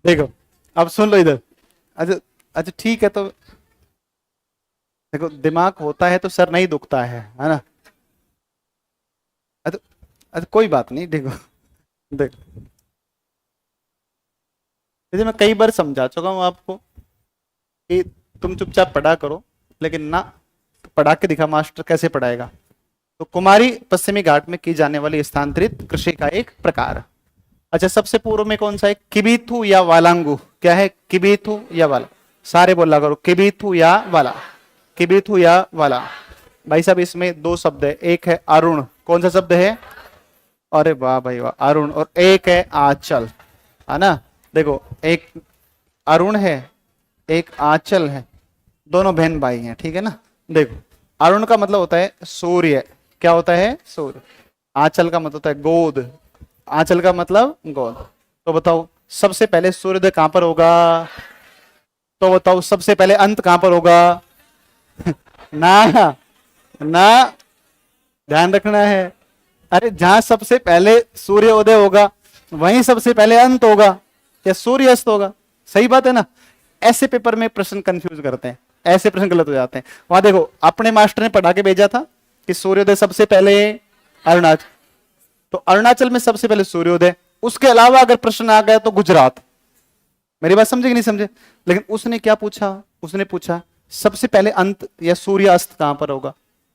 देखो अब सुन लो इधर। अच्छा अच्छा ठीक है, तो देखो दिमाग होता है तो सर नहीं दुखता है ना। अच्छा अच्छा कोई बात नहीं, देखो देखो जैसे मैं कई बार समझा चुका हूं आपको कि तुम चुपचाप पढ़ा करो, लेकिन ना तो पढ़ा के दिखा मास्टर कैसे पढ़ाएगा। तो कुमारी पश्चिमी घाट में की जाने वाली स्थानांतरित कृषि का एक प्रकार। अच्छा सबसे पूर्व में कौन सा है? किबीथु या वालांगू? क्या है? किबीथु या वाला? सारे बोला करो, किबीथु या वाला, किबीथु या वाला। भाई साहब इसमें दो शब्द है, एक है अरुण, कौन सा शब्द है? अरे वाह भाई वाह, अरुण। और एक है आंचल, है ना। देखो एक अरुण है, एक आंचल है, दोनों बहन भाई हैं, ठीक है ना। देखो अरुण का मतलब होता है सूर्य, क्या होता है? सूर्य। आंचल का मतलब होता है गोद, आंचल का मतलब गोद। तो बताओ सबसे पहले सूर्योदय कहां पर होगा? तो बताओ सबसे पहले अंत कहां पर होगा? ना ना, ध्यान रखना है। अरे जहां सबसे पहले सूर्योदय होगा वहीं सबसे पहले अंत होगा या सूर्य अस्त होगा, सही बात है ना। ऐसे पेपर में प्रश्न कंफ्यूज करते हैं, ऐसे प्रश्न गलत हो जाते हैं। वहां देखो अपने मास्टर ने पढ़ा के भेजा था कि सूर्योदय सबसे पहले अरुणाचल, तो अरुणाचल में सबसे पहले सूर्योदय, उसके अलावा अगर प्रश्न आ गया तो गुजरात। मेरी बात समझे कि नहीं समझे? लेकिन उसने क्या पूछा? उसने पूछा सबसे पहले अंत या सूर्य अस्त कहां पर होगा?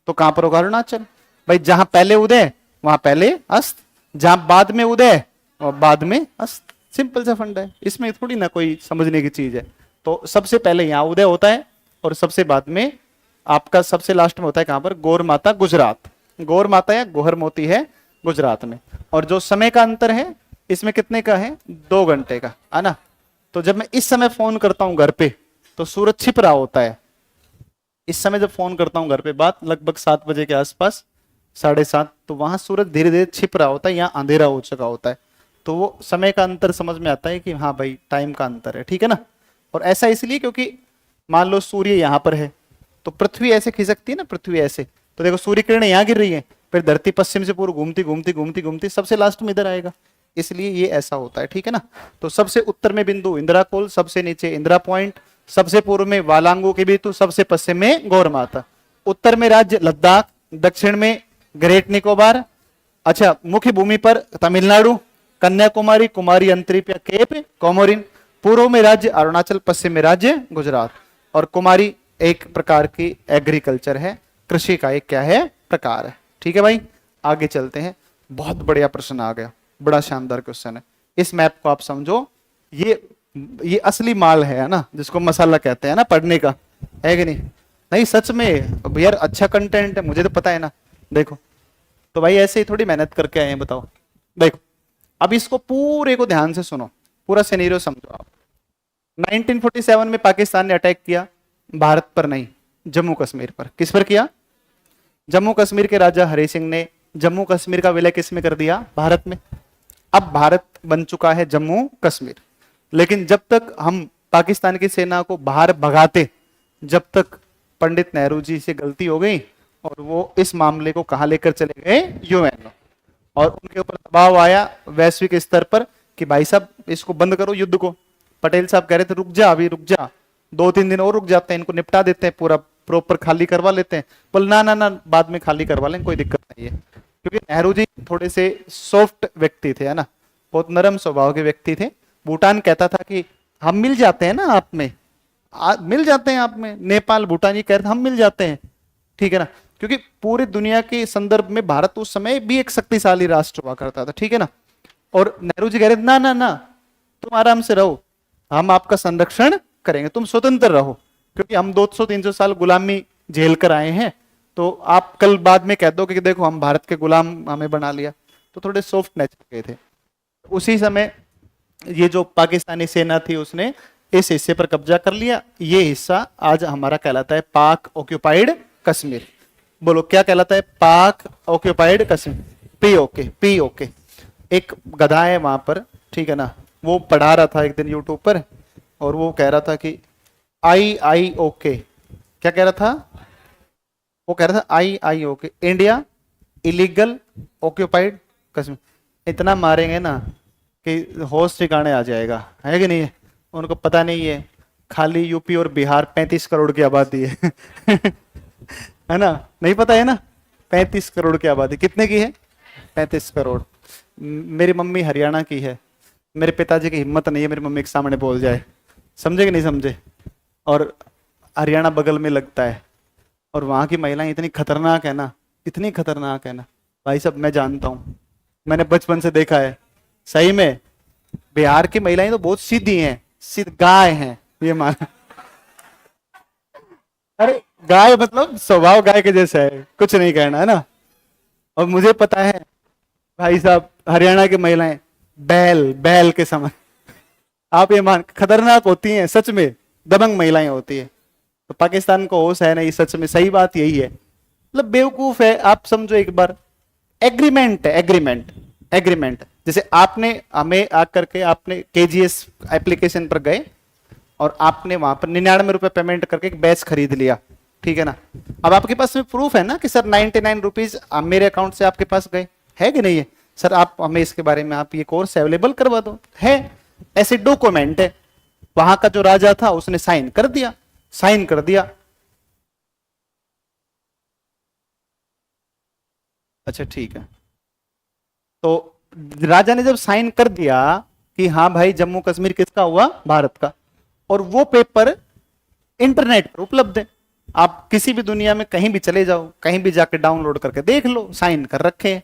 तो कहां पर होगा? अरुणाचल। भाई जहां पहले उदय वहां पहले अस्त, जहां बाद में उदय और बाद में अस्त, सिंपल सा फंड है, इसमें थोड़ी ना कोई समझने की चीज है। तो सबसे पहले यहां उदय होता है और सबसे बाद में आपका सबसे लास्ट में होता है कहां पर? गौर माता गुजरात, गौर माता या गोहर मोती है गुजरात में। और जो समय का अंतर है इसमें कितने का है? 2 घंटे का, है ना। तो जब मैं इस समय फोन करता हूं घर पे तो सूरज छिप रहा होता है। इस समय जब फोन करता हूं घर पे, बात लगभग 7 बजे के आसपास, 7:30, तो वहां सूरज धीरे धीरे छिप रहा होता है, यहाँ अंधेरा हो चुका होता है। तो वो समय का अंतर समझ में आता है कि हाँ भाई टाइम का अंतर है, ठीक है ना। और ऐसा इसलिए क्योंकि मान लो सूर्य यहाँ पर है तो पृथ्वी ऐसे खिसकती है ना, पृथ्वी ऐसे, तो देखो सूर्य किरणें यहाँ गिर रही है, फिर धरती पश्चिम से पूर्व घूमती घूमती घूमती घूमती सबसे लास्ट में इधर आएगा, इसलिए ये ऐसा होता है, ठीक है ना। तो सबसे उत्तर में बिंदु इंदिरा कोल, सबसे नीचे इंदिरा पॉइंट, सबसे पूर्व में वालांगू की बीतु, सबसे पश्चिम में गौर माता। उत्तर में राज्य लद्दाख, दक्षिण में ग्रेट निकोबार, अच्छा मुख्य भूमि पर तमिलनाडु, कन्याकुमारी, कुमारी अंतरीप या केप कोमोरिन, पूर्व में राज्य अरुणाचल, पश्चिम में राज्य गुजरात। और कुमारी एक प्रकार की एग्रीकल्चर है, कृषि का एक क्या है प्रकार है। ठीक है भाई, आगे चलते हैं। बहुत बढ़िया प्रश्न आ गया, बड़ा शानदार क्वेश्चन है। इस मैप को आप समझो, ये असली माल है ना, जिसको मसाला कहते हैं ना पढ़ने का, है कि नहीं? नहीं सच में अब यार अच्छा कंटेंट है, मुझे तो पता है ना। देखो तो भाई ऐसे ही थोड़ी मेहनत करके आए हैं, बताओ। देखो अब इसको पूरे को ध्यान से सुनो, पूरा सिनेरियो समझो आप। 1947 में पाकिस्तान ने अटैक किया, भारत पर नहीं, जम्मू कश्मीर पर। किस पर किया? जम्मू कश्मीर के राजा हरि सिंह ने जम्मू कश्मीर का विलय किस में कर दिया? भारत में। अब भारत बन चुका है जम्मू कश्मीर, लेकिन जब तक हम पाकिस्तान की सेना को बाहर भगाते, जब तक पंडित नेहरू जी से गलती हो गई और वो इस मामले को कहां लेकर चले गए? यूएन। और उनके ऊपर दबाव आया वैश्विक स्तर पर कि भाई साहब इसको बंद करो युद्ध को। पटेल साहब कह रहे थे रुक जा, अभी रुक जा, 2-3 दिन और रुक जाते हैं, इनको निपटा देते हैं, पूरा प्रॉपर खाली करवा लेते हैं। बोल ना ना ना, बाद में खाली करवा लें, कोई दिक्कत नहीं है। क्योंकि नेहरू जी थोड़े से सॉफ्ट व्यक्ति थे, है ना, बहुत नरम स्वभाव के व्यक्ति थे। भूटान कहता था कि हम मिल जाते हैं ना आप में, मिल जाते हैं आप में। नेपाल भूटान ये कह रहे थे हम मिल जाते हैं, ठीक है ना, क्योंकि पूरी दुनिया के संदर्भ में भारत उस समय भी एक शक्तिशाली राष्ट्र हुआ करता था, ठीक है ना। और नेहरू जी कह रहे ना ना ना, तुम आराम से रहो, हम आपका संरक्षण करेंगे, तुम स्वतंत्र रहो, क्योंकि हम 200-300 साल गुलामी झेल कर आए हैं, तो आप कल बाद में कह दो कि देखो हम भारत के गुलाम हमें बना लिया। तो थोड़े सॉफ्ट नेचर के थे। उसी समय ये जो पाकिस्तानी सेना थी उसने इस हिस्से पर कब्जा कर लिया। ये हिस्सा आज हमारा कहलाता है पाक ऑक्यूपाइड कश्मीर। बोलो क्या कहलाता है? पाक ऑक्यूपाइड कश्मीर, पीओके। पीओके एक गधा है वहां पर, ठीक है ना, वो पढ़ा रहा था एक दिन यूट्यूब पर, और वो कह रहा था कि IIOK, क्या कह रहा था? वो कह रहा था IIOK, India illegal occupied Kashmir. इतना मारेंगे ना कि होश ठिकाने आ जाएगा, है कि नहीं है? उनको पता नहीं है खाली यूपी और बिहार 35 करोड़ की आबादी है है ना, नहीं पता है ना, 35 करोड़ की आबादी। कितने की है? 35 करोड़। मेरी मम्मी हरियाणा की है, मेरे पिताजी की हिम्मत नहीं है मेरी मम्मी के सामने बोल जाए, समझे कि नहीं समझे? और हरियाणा बगल में लगता है, और वहां की महिलाएं इतनी खतरनाक है ना, इतनी खतरनाक है ना भाई साहब, मैं जानता हूँ, मैंने बचपन से देखा है। सही में बिहार की महिलाएं तो बहुत सीधी हैं, सीध गाय हैं, ये मान। अरे गाय मतलब स्वभाव गाय के जैसा है, कुछ नहीं कहना, है ना। और मुझे पता है भाई साहब, हरियाणा की महिलाएं बैल बैल के समान, आप ये मान, खतरनाक होती हैं सच में, दबंग महिलाएं होती है। तो पाकिस्तान को होश है नहीं, सच में सही बात यही है, मतलब बेवकूफ है। आप समझो एक बार, एग्रीमेंट है, एग्रीमेंट एग्रीमेंट। जैसे आपने हमें आकर के आपने KGS एप्लीकेशन पर गए और आपने वहां पर 99 रुपए पेमेंट करके एक बैच खरीद लिया, ठीक है ना। अब आपके पास में प्रूफ है ना कि सर 99 रुपीज मेरे अकाउंट से आपके पास गए, है कि नहीं है? सर आप हमें इसके बारे में आप ये कोर्स अवेलेबल करवा दो, है ऐसे डॉक्यूमेंट है। वहां का जो राजा था उसने साइन कर दिया, साइन कर दिया। अच्छा ठीक है, तो राजा ने जब साइन कर दिया कि हाँ भाई जम्मू कश्मीर किसका हुआ? भारत का, और वो पेपर इंटरनेट पर उपलब्ध है, आप किसी भी दुनिया में कहीं भी चले जाओ, कहीं भी जाकर डाउनलोड करके देख लो, साइन कर रखे हैं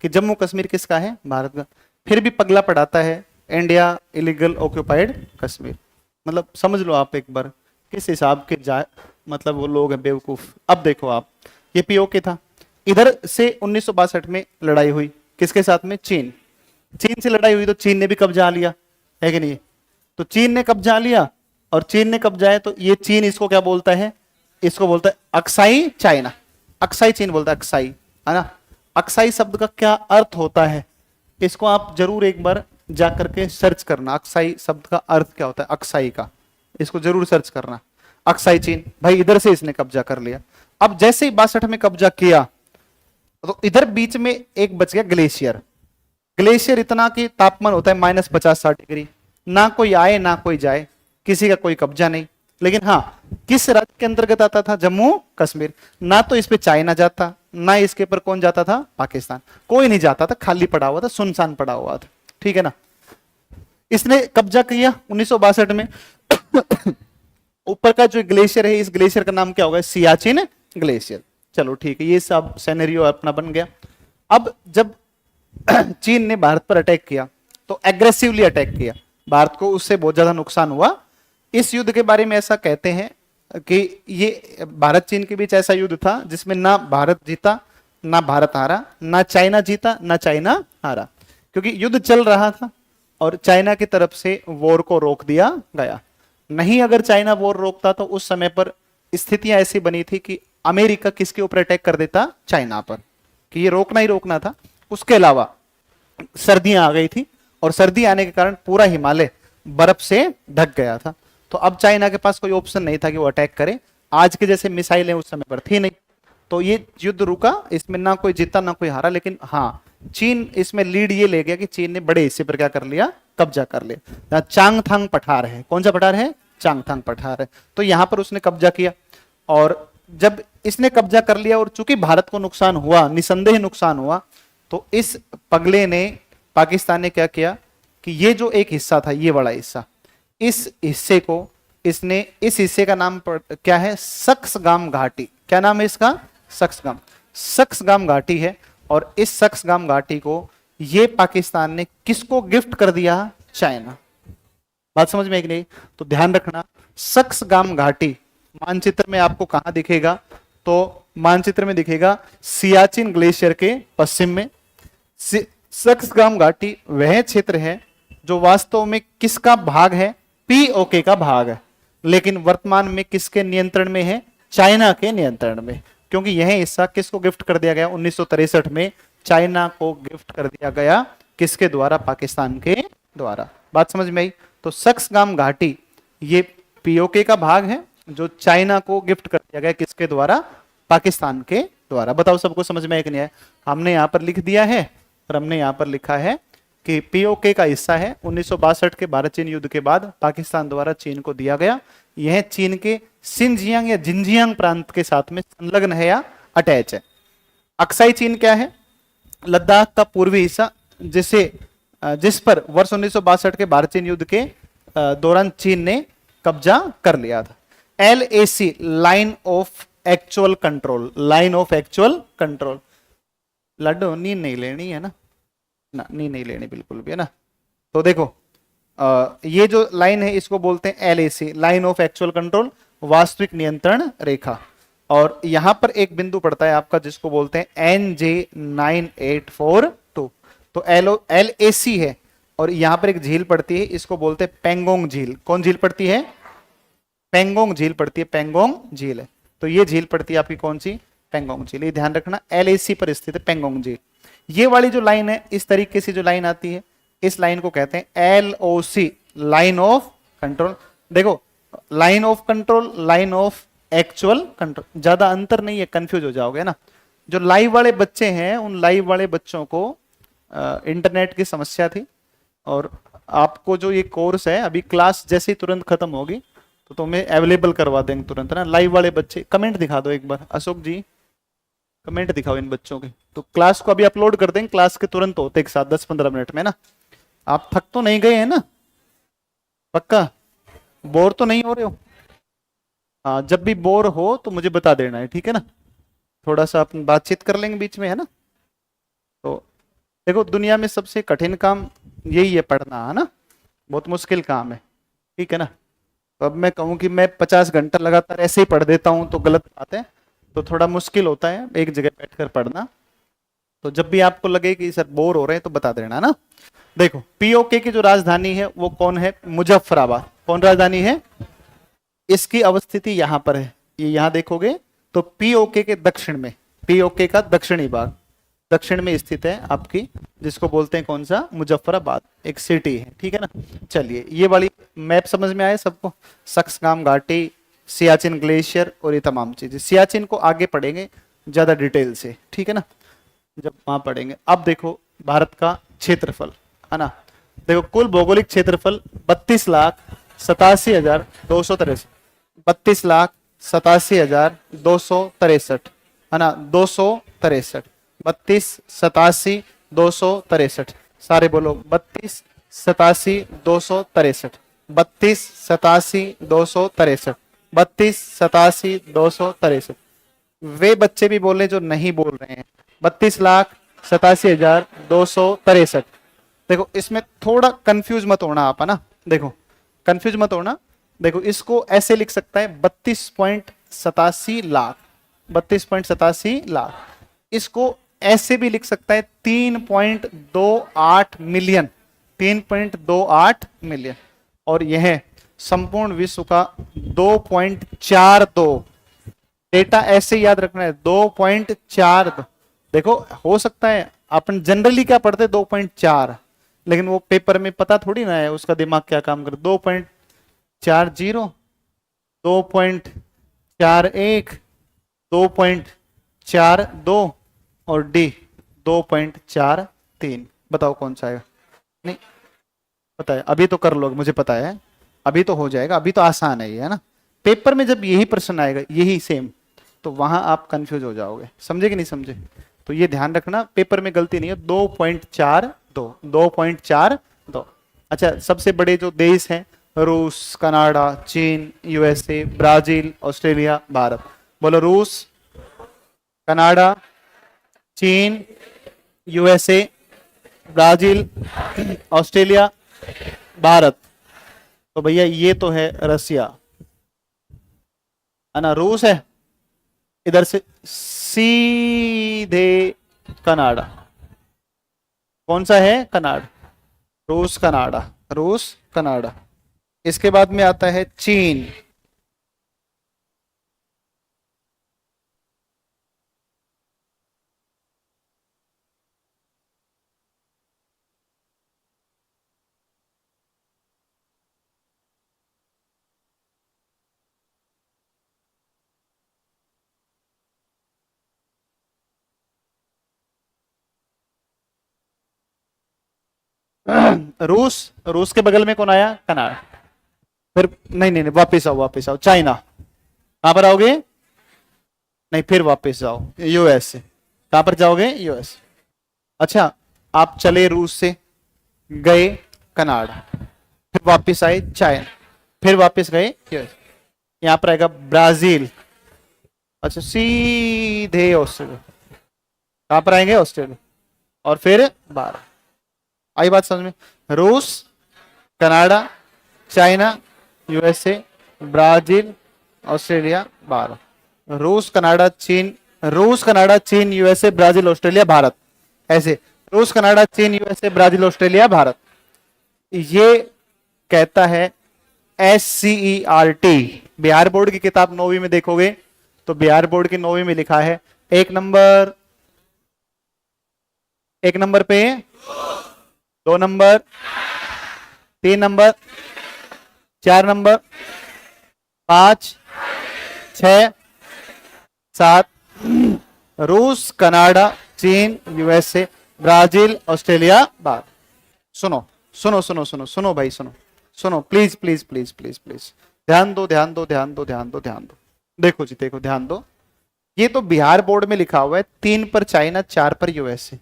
कि जम्मू कश्मीर किसका है? भारत का। फिर भी पगला पढ़ाता है इंडिया इलीगल ऑक्यूपाइड कश्मीर। मतलब समझ लो आप एक बार किस हिसाब के मतलब वो लोग हैं बेवकूफ। अब देखो आप, ये POK था, इधर से 1962 में लड़ाई हुई, किसके साथ में? चीन। चीन से लड़ाई हुई तो चीन ने भी कब्जा लिया, है कि नहीं? तो चीन ने कब्जा लिया, और चीन ने कब्जा है तो ये चीन इसको क्या बोलता है? इसको बोलता है अक्साई चाइना, अक्साई चीन बोलता है, अक्साई, है ना। अक्साई शब्द का क्या अर्थ होता है? इसको आप जरूर एक बार जाकर के सर्च करना, अक्साई शब्द का अर्थ क्या होता है, अक्साई का, इसको जरूर सर्च करना। अक्साई चीन, भाई इधर से इसने कब्जा कर लिया। अब जैसे ही 62 में कब्जा किया तो इधर बीच में एक बच गया ग्लेशियर। ग्लेशियर इतना कि तापमान होता है -50-60 डिग्री, ना कोई आए ना कोई जाए, किसी का कोई कब्जा नहीं। लेकिन हाँ, किस राज्य के अंतर्गत आता था? जम्मू कश्मीर। ना तो इस पे चाइना जाता, ना इसके ऊपर कौन जाता था? पाकिस्तान। कोई नहीं जाता था, खाली पड़ा हुआ था, सुनसान पड़ा हुआ था। ठीक है ना। इसने कब्जा किया 1962 में। ऊपर का जो ग्लेशियर है, इस ग्लेशियर का नाम क्या होगा? सियाचिन ग्लेशियर। चलो ठीक है, ये सब सिनेरियो अपना बन गया। अब जब चीन ने भारत पर अटैक किया तो एग्रेसिवली अटैक किया, भारत को उससे बहुत ज्यादा नुकसान हुआ। इस युद्ध के बारे में ऐसा कहते हैं कि ये भारत चीन के बीच ऐसा युद्ध था जिसमें ना भारत जीता, ना भारत हारा, ना चाइना जीता, ना चाइना हारा, क्योंकि युद्ध चल रहा था और चाइना की तरफ से वॉर को रोक दिया गया। नहीं, अगर चाइना वॉर रोकता तो उस समय पर स्थितियां ऐसी बनी थी कि अमेरिका किसके ऊपर अटैक कर देता? चाइना पर, कि ये रोकना ही रोकना था। उसके अलावा सर्दियां आ गई थी और सर्दी आने के कारण पूरा हिमालय बर्फ से ढक गया था। तो अब चाइना के पास कोई ऑप्शन नहीं था कि वो अटैक करे। आज के जैसे मिसाइलें उस समय पर थी नहीं, तो ये युद्ध रुका। इसमें ना कोई जीता ना कोई हारा, लेकिन हाँ, चीन इसमें लीड ये ले गया कि चीन ने बड़े हिस्से पर क्या कर लिया? कब्जा कर लिया। चांगथांग पठार है, कौन सा पठार है? चांगथांग पठार है। तो यहां पर उसने कब्जा किया, और जब इसने कब्जा कर लिया और चूंकि भारत को नुकसान हुआ, निसंदेह नुकसान हुआ, तो इस पगले ने, पाकिस्तान ने क्या किया कि ये जो एक हिस्सा था, ये बड़ा हिस्सा, इस हिस्से को इसने, इस हिस्से का नाम क्या है? सक्सगाम घाटी। क्या नाम है इसका? सक्सगाम। सक्सगाम घाटी है, और इस सक्सगाम घाटी को ये पाकिस्तान ने किसको गिफ्ट कर दिया? चाइना। बात समझ में एक नहीं? तो ध्यान रखना, सक्सगाम घाटी मानचित्र में आपको कहां दिखेगा? तो मानचित्र में दिखेगा सियाचिन ग्लेशियर के पश्चिम में। सक्सगाम घाटी वह क्षेत्र है जो वास्तव में किसका भाग है? पीओके का भाग है, लेकिन वर्तमान में किसके नियंत्रण में है? चाइना के नियंत्रण में, क्योंकि यह हिस्सा किसको गिफ्ट कर दिया गया? 1963 में चाइना को गिफ्ट कर दिया गया। किसके द्वारा? पाकिस्तान के द्वारा। बात समझ में आई? तो सक्सगाम घाटी ये पीओके का भाग है जो चाइना को गिफ्ट कर दिया गया। किसके द्वारा? पाकिस्तान के द्वारा। बताओ सबको समझ में आया कि नहीं आया? हमने यहां पर लिख दिया है, और हमने यहां पर लिखा है कि पीओके का हिस्सा है। 1962 के भारत चीन युद्ध के बाद पाकिस्तान द्वारा चीन को दिया गया। यह चीन के सिंजियांग या जिंजियांग प्रांत के साथ में संलग्न है या अटैच है। अक्साई चीन क्या है? लद्दाख का पूर्वी हिस्सा, जिस पर वर्ष 1962 के भारत चीन युद्ध के दौरान चीन ने कब्जा कर लिया था। LAC, line of actual control. Line of actual control. लड्डू नींद नहीं लेनी है ना? ना, नींद नहीं लेनी बिल्कुल भी, है ना? तो देखो, ये जो लाइन है इसको बोलते हैं LAC, line of actual control, वास्तविक नियंत्रण रेखा। और यहां पर एक बिंदु पड़ता है आपका जिसको बोलते हैं NJ9842। तो LAC है, और यहां पर एक झील पड़ती है, इसको बोलते हैं पेंगोंग झील। कौन झील पड़ती है? पेंगोंग झील पड़ती है। पेंगोंग झील है, तो ये झील पड़ती है आपकी कौन सी? पेंगोंग झील। ये ध्यान रखना, LAC पर स्थित है पेंगोंग झील। ये वाली जो लाइन है, इस तरीके से जो लाइन आती है, इस लाइन को कहते हैं LOC, लाइन ऑफ कंट्रोल। देखो, line of control, line of actual control, ज्यादा अंतर नहीं है, कंफ्यूज हो जाओगे ना। जो लाइव वाले बच्चे हैं, उन लाइव वाले बच्चों को इंटरनेट की समस्या थी, और आपको जो ये कोर्स है अभी क्लास जैसे ही तुरंत खत्म होगी तो तुम्हें अवेलेबल करवा देंगे तुरंत ना। लाइव वाले बच्चे कमेंट दिखा दो एक बार, अशोक जी कमेंट दिखाओ इन बच्चों के। तो क्लास को अभी अपलोड कर देंगे, क्लास के तुरंत होते एक साथ 10-15 मिनट में ना। आप थक तो नहीं गए हैं ना? पक्का बोर तो नहीं हो रहे हो? हाँ, जब भी बोर हो तो मुझे बता देना है, ठीक है ना? थोड़ा सा अपन बातचीत कर लेंगे बीच में, है ना? तो देखो, दुनिया में सबसे कठिन काम यही है, पढ़ना, है ना? बहुत मुश्किल काम है, ठीक है ना? तो अब मैं कहूँ कि मैं 50 घंटा लगातार ऐसे ही पढ़ देता हूँ तो गलत बात है। तो थोड़ा मुश्किल होता है एक जगह बैठकर पढ़ना। तो जब भी आपको लगे कि सर बोर हो रहे हैं तो बता देना ना। देखो, पीओके की जो राजधानी है वो कौन है? मुजफ्फराबाद। कौन राजधानी है? इसकी अवस्थिति यहां पर है, ये यहां देखोगे तो पीओके के दक्षिण में, पीओके का दक्षिणी भाग दक्षिण में स्थित है आपकी, जिसको बोलते हैं कौन सा? मुजफ्फराबाद, एक सिटी है, ठीक है ना? चलिए, ये वाली मैप समझ में आया सबको? सक्सगाम घाटी, सियाचिन ग्लेशियर और ये तमाम चीजें। सियाचिन को आगे पढ़ेंगे ज्यादा डिटेल से, ठीक है ना, जब वहां पढ़ेंगे। अब देखो भारत का क्षेत्रफल, है ना? देखो, कुल भौगोलिक क्षेत्रफल 32,87,283। 32,87,263 है ना, 263, 32,87,263, सारे बोलो 32,87,263, 32,87,263, 32,87,263। वे बच्चे भी बोले जो नहीं बोल रहे हैं। 32,87,263। देखो इसमें थोड़ा कंफ्यूज मत होना आप, है ना, देखो कंफ्यूज मत होना। देखो इसको ऐसे लिख सकता है 32.87 लाख, 32.87 लाख। इसको ऐसे भी लिख सकता है 3.28 मिलियन, 3.28 मिलियन। और यह संपूर्ण विश्व का 2.42। डेटा ऐसे याद रखना है, 2.42। देखो हो सकता है अपन जनरली क्या पढ़ते 2.4, लेकिन वो पेपर में पता थोड़ी ना है उसका दिमाग क्या काम करे। 2.40, 2.41, 2.42 और डी 2.43। बताओ कौन सा आएगा? नहीं पता है, अभी तो कर लो, मुझे पता है अभी तो हो जाएगा, अभी तो आसान है ये, है ना। पेपर में जब यही प्रश्न आएगा यही सेम, तो वहां आप कंफ्यूज हो जाओगे। समझे कि नहीं समझे? तो ये ध्यान रखना, पेपर में गलती नहीं है। 2.42, 2.42। अच्छा, सबसे बड़े जो देश हैं रूस, कनाडा, चीन, यूएसए, ब्राजील, ऑस्ट्रेलिया, भारत। बोलो रूस, कनाडा, चीन, यूएसए, ब्राजील, ऑस्ट्रेलिया, भारत। तो भैया ये तो है रसिया, है ना, रूस है, इधर से सीधे कनाडा। कौन सा है? कनाडा। रूस, कनाडा, रूस, कनाडा। इसके बाद में आता है चीन। रूस, रूस के बगल में कौन आया? कनाडा। फिर नहीं नहीं नहीं, वापिस आओ, वापिस आओ। चाइना। कहां पर आओगे? नहीं, फिर वापिस जाओ यूएस। कहां पर जाओगे? यूएस। अच्छा, आप चले रूस से, गए कनाडा, फिर वापिस आए चाइना, फिर वापिस गए यूएस। यहां पर आएगा ब्राजील। अच्छा, सीधे ऑस्ट्रेलिया। कहां पर आएंगे? ऑस्ट्रेलिया। और फिर भारत। आई बात समझ में? रूस, Canada, China, USA, Brazil, Australia, Bharat. रूस, कनाडा, चीन, रूस, कनाडा, चीन, यूएसए, ब्राजील, ऑस्ट्रेलिया, भारत। ऐसे रूस, कनाडा, चीन, यूएसए, ब्राजील, ऑस्ट्रेलिया, भारत। ये कहता है SCERT। बिहार बोर्ड की किताब 9वीं में देखोगे तो बिहार बोर्ड की 9वीं में लिखा है एक नंबर पे, 2 नंबर, 3 नंबर, 4 नंबर, 5, 6, 7। रूस, कनाडा, चीन, यूएसए, ब्राजील, ऑस्ट्रेलिया, भारत। सुनो सुनो सुनो सुनो सुनो भाई, सुनो सुनो, please please please please please, ध्यान दो ध्यान दो ध्यान दो ध्यान दो ध्यान दो। देखो जी देखो, ध्यान दो। ये तो बिहार बोर्ड में लिखा हुआ है 3 पर चाइना, 4 पर यूएसए।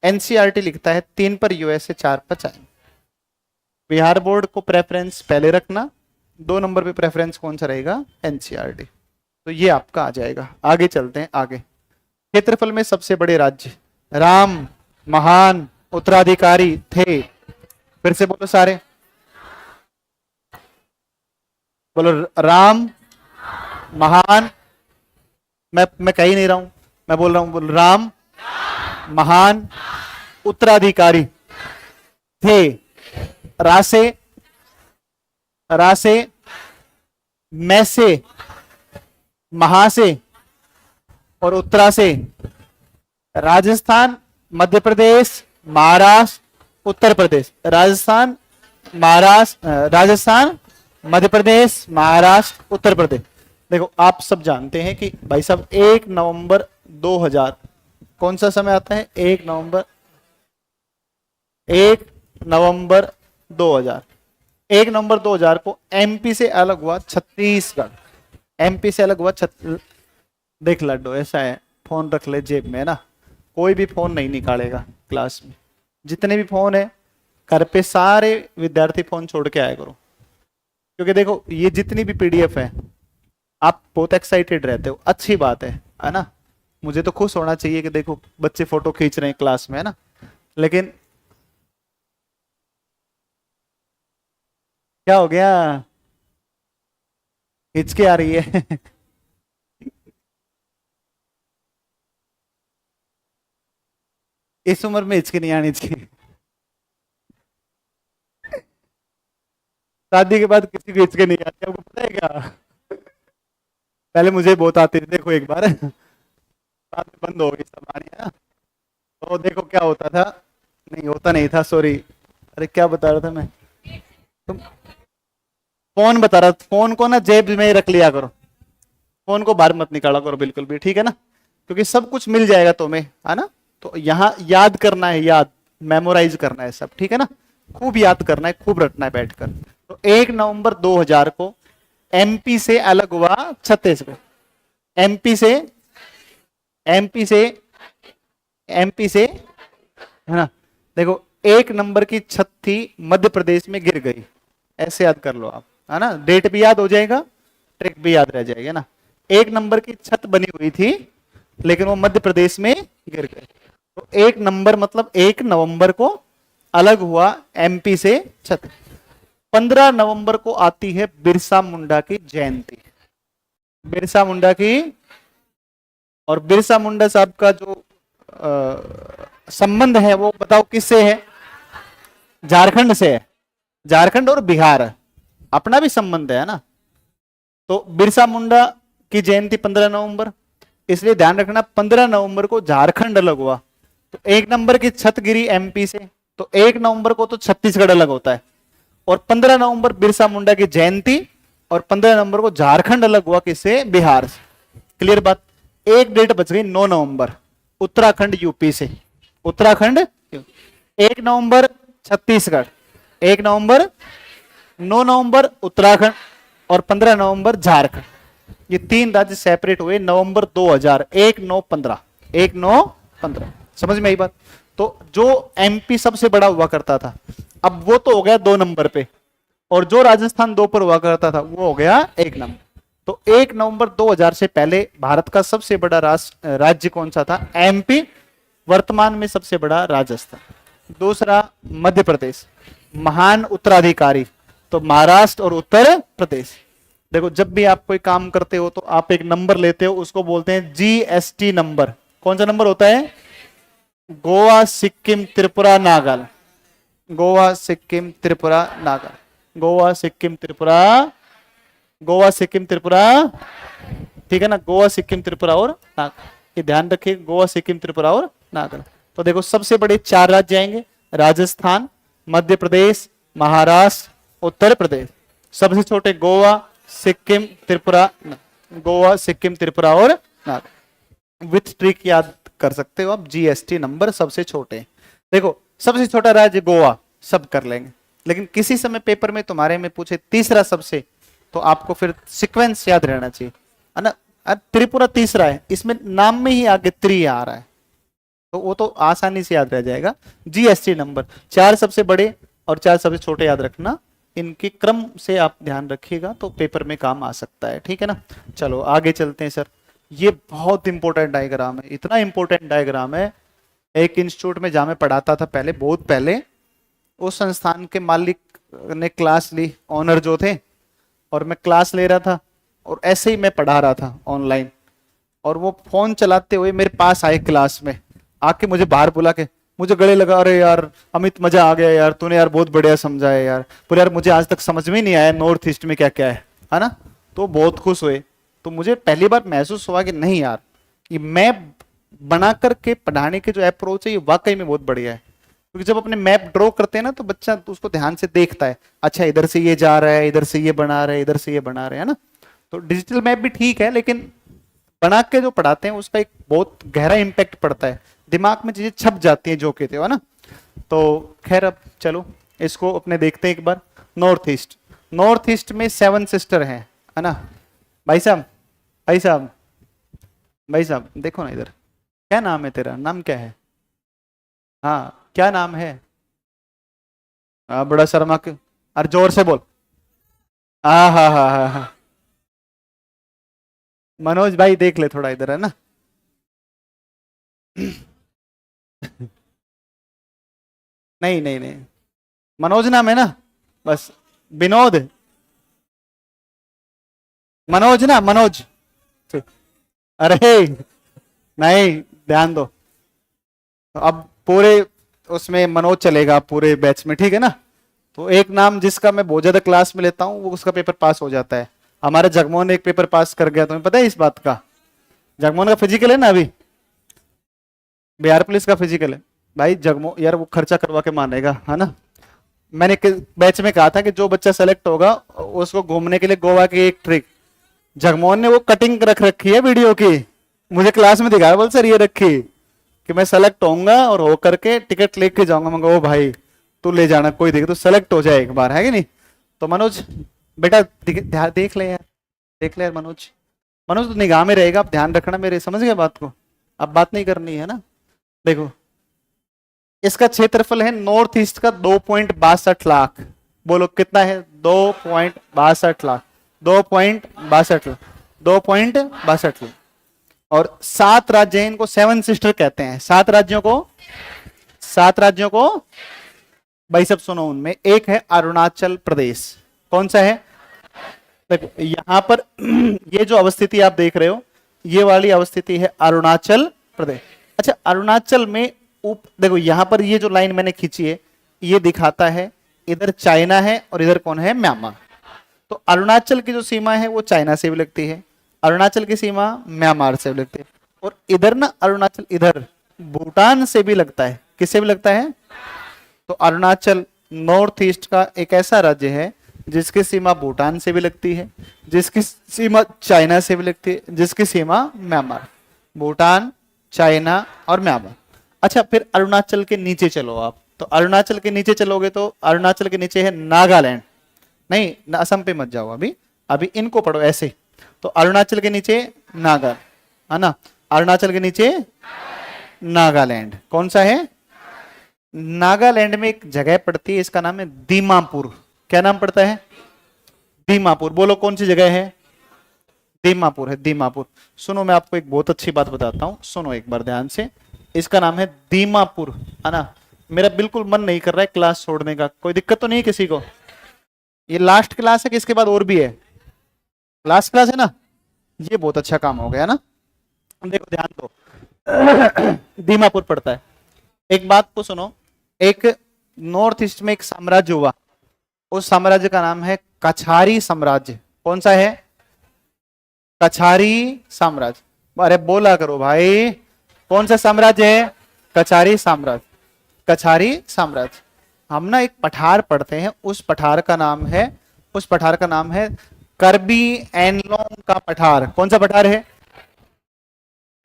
एनसीईआरटी लिखता है 3 पर यूएसए, 4 पर चाइना। बिहार बोर्ड को प्रेफरेंस पहले रखना, 2 नंबर पे प्रेफरेंस कौन सा रहेगा? एनसीईआरटी। तो ये आपका आ जाएगा। आगे चलते हैं आगे। क्षेत्रफल में सबसे बड़े राज्य। राम महान उत्तराधिकारी थे। फिर से बोलो सारे, बोलो राम महान। मैं कह ही नहीं रहा हूं, मैं बोल रहा हूं, बोल राम महान उत्तराधिकारी थे। रासे, रासे, मैसे, महासे और उत्तरा से। राजस्थान, मध्य प्रदेश, महाराष्ट्र, उत्तर प्रदेश। राजस्थान, महाराष्ट्र, राजस्थान, मध्य प्रदेश, महाराष्ट्र, उत्तर प्रदेश। देखो आप सब जानते हैं कि भाई साहब 1 नवंबर 2000 कौन सा समय आता है? 1 नवंबर 2000 1 नवंबर 2000 को एमपी से अलग हुआ छत्तीसगढ़। एमपी से अलग हुआ देख लड्डू ऐसा है, फोन रख ले जेब में, है ना, कोई भी फोन नहीं निकालेगा क्लास में। जितने भी फोन है घर पे, सारे विद्यार्थी फोन छोड़ के आया करो, क्योंकि देखो ये जितनी भी पीडीएफ है, आप बहुत एक्साइटेड रहते हो, अच्छी बात है ना, मुझे तो खुश होना चाहिए कि देखो बच्चे फोटो खींच रहे हैं क्लास में, है ना, लेकिन क्या हो गया, हिचके आ रही है इस उम्र में हिचकी नहीं आनी चाहिए, शादी के बाद किसी को हिचके नहीं आती, आपको पता है क्या? पहले मुझे बहुत आती थी, देखो एक बार बाद में बंद हो गई सब आनी, है ना। तो देखो क्या होता था, नहीं होता नहीं था, सॉरी, अरे क्या बता रहा था मैं, तुम फोन बता रहा, फोन को ना जेब में ही रख लिया करो, फोन को बाहर मत निकाला करो बिल्कुल भी, ठीक है ना, क्योंकि सब कुछ मिल जाएगा तुम्हें, है ना। तो यहाँ याद करना है, याद मेमोराइज करना है सब, ठीक है ना, खूब याद करना है, खूब रटना है बैठकर। तो 1 नवंबर 2000 को एमपी से अलग हुआ छत्तीसगढ़, एमपी से, एमपी से, एमपी से, है ना। देखो 1 नंबर की छत थी, मध्य प्रदेश में गिर गई, ऐसे याद कर लो आप, है ना, डेट भी याद हो जाएगा, ट्रिक भी याद रह जाएगा ना। 1 नंबर की छत बनी हुई थी, लेकिन वो मध्य प्रदेश में गिर गई। तो 1 नंबर मतलब 1 नवंबर को अलग हुआ एमपी से छत। 15 नवंबर को आती है बिरसा मुंडा की जयंती, बिरसा मुंडा की, और बिरसा मुंडा साहब का जो संबंध है वो बताओ किससे है? झारखंड से है, झारखंड और बिहार अपना भी संबंध है ना। तो बिरसा मुंडा की जयंती 15 नवंबर, इसलिए ध्यान रखना 15 नवंबर को झारखंड अलग हुआ। तो 1 नंबर की छत गिरी एमपी से, तो 1 नवंबर को तो छत्तीसगढ़ अलग होता है, और 15 नवंबर बिरसा मुंडा की जयंती, और 15 नवंबर को झारखंड अलग हुआ किससे? बिहार से। क्लियर बात। एक डेट बच गई 9 नवंबर, उत्तराखंड यूपी से, उत्तराखंड। 1 नवंबर छत्तीसगढ़, 1 नवंबर, 9 नवंबर उत्तराखंड, और 15 नवंबर झारखंड। ये 3 राज्य सेपरेट हुए नवंबर 2000, 1-9-15, 1-9-15। समझ में आई बात? तो जो एमपी सबसे बड़ा हुआ करता था, अब वो तो हो गया 2 नंबर पे, और जो राजस्थान 2 पर हुआ करता था वो हो गया 1 नंबर। तो 1 नवंबर 2000 से पहले भारत का सबसे बड़ा राज्य कौन सा था? एमपी। वर्तमान में सबसे बड़ा राजस्थान। दूसरा मध्य प्रदेश, महान उत्तराधिकारी तो महाराष्ट्र और उत्तर प्रदेश। देखो जब भी आप कोई काम करते हो तो आप एक नंबर लेते हो, उसको बोलते हैं जीएसटी नंबर। कौन सा नंबर होता है? गोवा, सिक्किम, त्रिपुरा, नागालैंड, गोवा, सिक्किम, त्रिपुरा, नागालैंड, गोवा, सिक्किम, त्रिपुरा, गोवा, सिक्किम, त्रिपुरा, ठीक है ना, गोवा, सिक्किम, त्रिपुरा और नागालैंड। ये ध्यान रखिए, गोवा, सिक्किम, त्रिपुरा और नागालैंड। तो देखो सबसे बड़े 4 राज्य आएंगे, राजस्थान, मध्य प्रदेश, महाराष्ट्र, उत्तर प्रदेश। सबसे छोटे गोवा, सिक्किम, त्रिपुरा, गोवा, सिक्किम, त्रिपुरा और नागालैंड। विथ ट्रिक याद कर सकते हो आप, जीएसटी नंबर सबसे छोटे। देखो सबसे छोटा राज्य गोवा, सब कर लेंगे, लेकिन किसी समय पेपर में तुम्हारे में पूछे तीसरा सबसे, तो आपको फिर सीक्वेंस याद रहना चाहिए, है ना। त्रिपुरा तीसरा है, इसमें नाम में ही आगे त्रि आ रहा है, तो वो तो आसानी से याद रह जाएगा। जीएसटी नंबर 4 सबसे बड़े और 4 सबसे छोटे याद रखना, इनके क्रम से आप ध्यान रखिएगा तो पेपर में काम आ सकता है, ठीक है ना। चलो आगे चलते हैं सर। ये बहुत इंपॉर्टेंट डायग्राम है, इतना इंपॉर्टेंट डायग्राम है। एक इंस्टीट्यूट में जहां मैं पढ़ाता था पहले, बहुत पहले, उस संस्थान के मालिक ने क्लास ली, ऑनर जो थे, और मैं क्लास ले रहा था और ऐसे ही मैं पढ़ा रहा था ऑनलाइन, और वो फोन चलाते हुए मेरे पास आए क्लास में, आके मुझे बाहर बुला के मुझे गले लगा, अरे यार अमित मजा आ गया यार, तूने यार बहुत बढ़िया समझाया यार, पर यार मुझे आज तक समझ में नहीं आया नॉर्थ ईस्ट में क्या क्या है ना। तो बहुत खुश हुए। तो मुझे पहली बार महसूस हुआ कि नहीं यार, ये मैप बना करके पढ़ाने के जो अप्रोच है ये वाकई में बहुत बढ़िया है। क्योंकि जब अपने मैप ड्रॉ करते हैं ना तो बच्चा उसको ध्यान से देखता है, अच्छा इधर से ये जा रहा है, इधर से ये बना रहे हैं, इधर से ये बना रहे हैं ना। तो डिजिटल मैप भी ठीक है, लेकिन बना के जो पढ़ाते हैं उसका एक बहुत गहरा इंपैक्ट पड़ता है, दिमाग में चीजें छप जाती हैं जो कहते हो ना। तो खैर अब चलो इसको अपने देखते हैं एक बार। नॉर्थ ईस्ट, नॉर्थ ईस्ट में 7 सिस्टर हैं, है ना। भाई साहब, भाई साहब, भाई साहब देखो ना इधर, क्या नाम है तेरा, नाम क्या है? हाँ क्या नाम है? बड़ा शर्मा के, अरे जोर से बोल। हाँ हाँ हाँ हाँ हाँ। मनोज भाई देख ले थोड़ा इधर, है ना। नहीं नहीं नहीं, मनोज नाम है ना, बस। विनोद, मनोज ना, मनोज। ठीक। अरे नहीं, ध्यान दो। तो अब पूरे उसमें मनोज चलेगा पूरे बैच में, ठीक है ना। तो एक नाम जिसका मैं बहुत ज्यादा क्लास में लेता हूँ वो उसका पेपर पास हो जाता है। हमारे जगमोहन एक पेपर पास कर गया, तुम्हें पता है इस बात का? जगमोहन का फिजिकल है ना अभी, बिहार पुलिस का फिजिकल है। भाई जगमोहन यार वो खर्चा करवा के मानेगा, है ना। मैंने बैच में कहा था कि जो बच्चा सेलेक्ट होगा उसको घूमने के लिए गोवा की एक ट्रिप, जगमोहन ने वो कटिंग रख रखी है वीडियो की, मुझे क्लास में दिखाया, बोल सर ये रखी कि मैं सेलेक्ट होऊंगा और हो करके टिकट लेके जाऊंगा। मैं ओ भाई तू ले जाना, कोई देखे तो सेलेक्ट हो जाए एक बार, है कि नहीं। तो मनोज बेटा देख ले यार, देख ले यार मनोज, मनोज तो निगाह में रहेगा, आप ध्यान रखना मेरे, समझ गए बात को। अब बात नहीं करनी है ना। देखो इसका क्षेत्रफल है नॉर्थ ईस्ट का 2.62 लाख। बोलो कितना है? 2.62 लाख, 2.62 लाख, 2.62 लाख। और 7 राज्य हैं, इनको 7 सिस्टर कहते हैं। 7 राज्यों को, 7 राज्यों को भाई सब सुनो, उनमें एक है अरुणाचल प्रदेश। कौन सा है? देखो यहां पर ये जो अवस्थिति आप देख रहे हो, ये वाली अवस्थिति है अरुणाचल प्रदेश। अच्छा अरुणाचल में देखो यहां पर ये जो लाइन मैंने खींची है ये दिखाता है इधर चाइना है और इधर कौन है? म्यांमार। तो अरुणाचल की जो सीमा है वो चाइना से भी लगती है, अरुणाचल की सीमा म्यांमार से भी लगती है, और इधर ना अरुणाचल इधर भूटान से भी लगता है। किससे भी लगता है? तो अरुणाचल नॉर्थ ईस्ट का एक ऐसा राज्य है जिसकी सीमा भूटान से भी लगती है, जिसकी सीमा चाइना से भी लगती है, जिसकी सीमा म्यांमार, भूटान, चाइना और म्यांमार। अच्छा फिर अरुणाचल के नीचे चलो आप, तो अरुणाचल के नीचे चलोगे तो अरुणाचल के नीचे है नागालैंड। नहीं असम पे मत जाओ अभी, अभी इनको पढ़ो ऐसे। तो अरुणाचल के नीचे नागा, है ना, अरुणाचल के नीचे नागालैंड। कौन सा है? नागालैंड में एक जगह पड़ती है, इसका नाम है दीमापुर। क्या नाम पड़ता है? दीमापुर। बोलो कौन सी जगह है? दीमापुर है, दीमापुर। सुनो मैं आपको एक बहुत अच्छी बात बताता हूं, सुनो एक बार ध्यान से। इसका नाम है दीमापुर, है ना। मेरा बिल्कुल मन नहीं कर रहा है क्लास छोड़ने का, कोई दिक्कत तो नहीं है किसी को? ये लास्ट क्लास है कि इसके बाद और भी है? लास्ट क्लास है ना, ये बहुत अच्छा काम हो गया ना। देखो ध्यान दो दीमापुर पड़ता है। एक बात को सुनो, एक नॉर्थ ईस्ट में एक साम्राज्य हुआ, उस साम्राज्य का नाम है कछारी साम्राज्य। कौन सा है? कछारी साम्राज्य। अरे बोला करो भाई, कौन सा साम्राज्य है? कछारी साम्राज्य, कछारी साम्राज्य। हम ना एक पठार पढ़ते हैं, उस पठार का नाम है, उस पठार का नाम है करबी एनलोंग का पठार। कौन सा पठार है?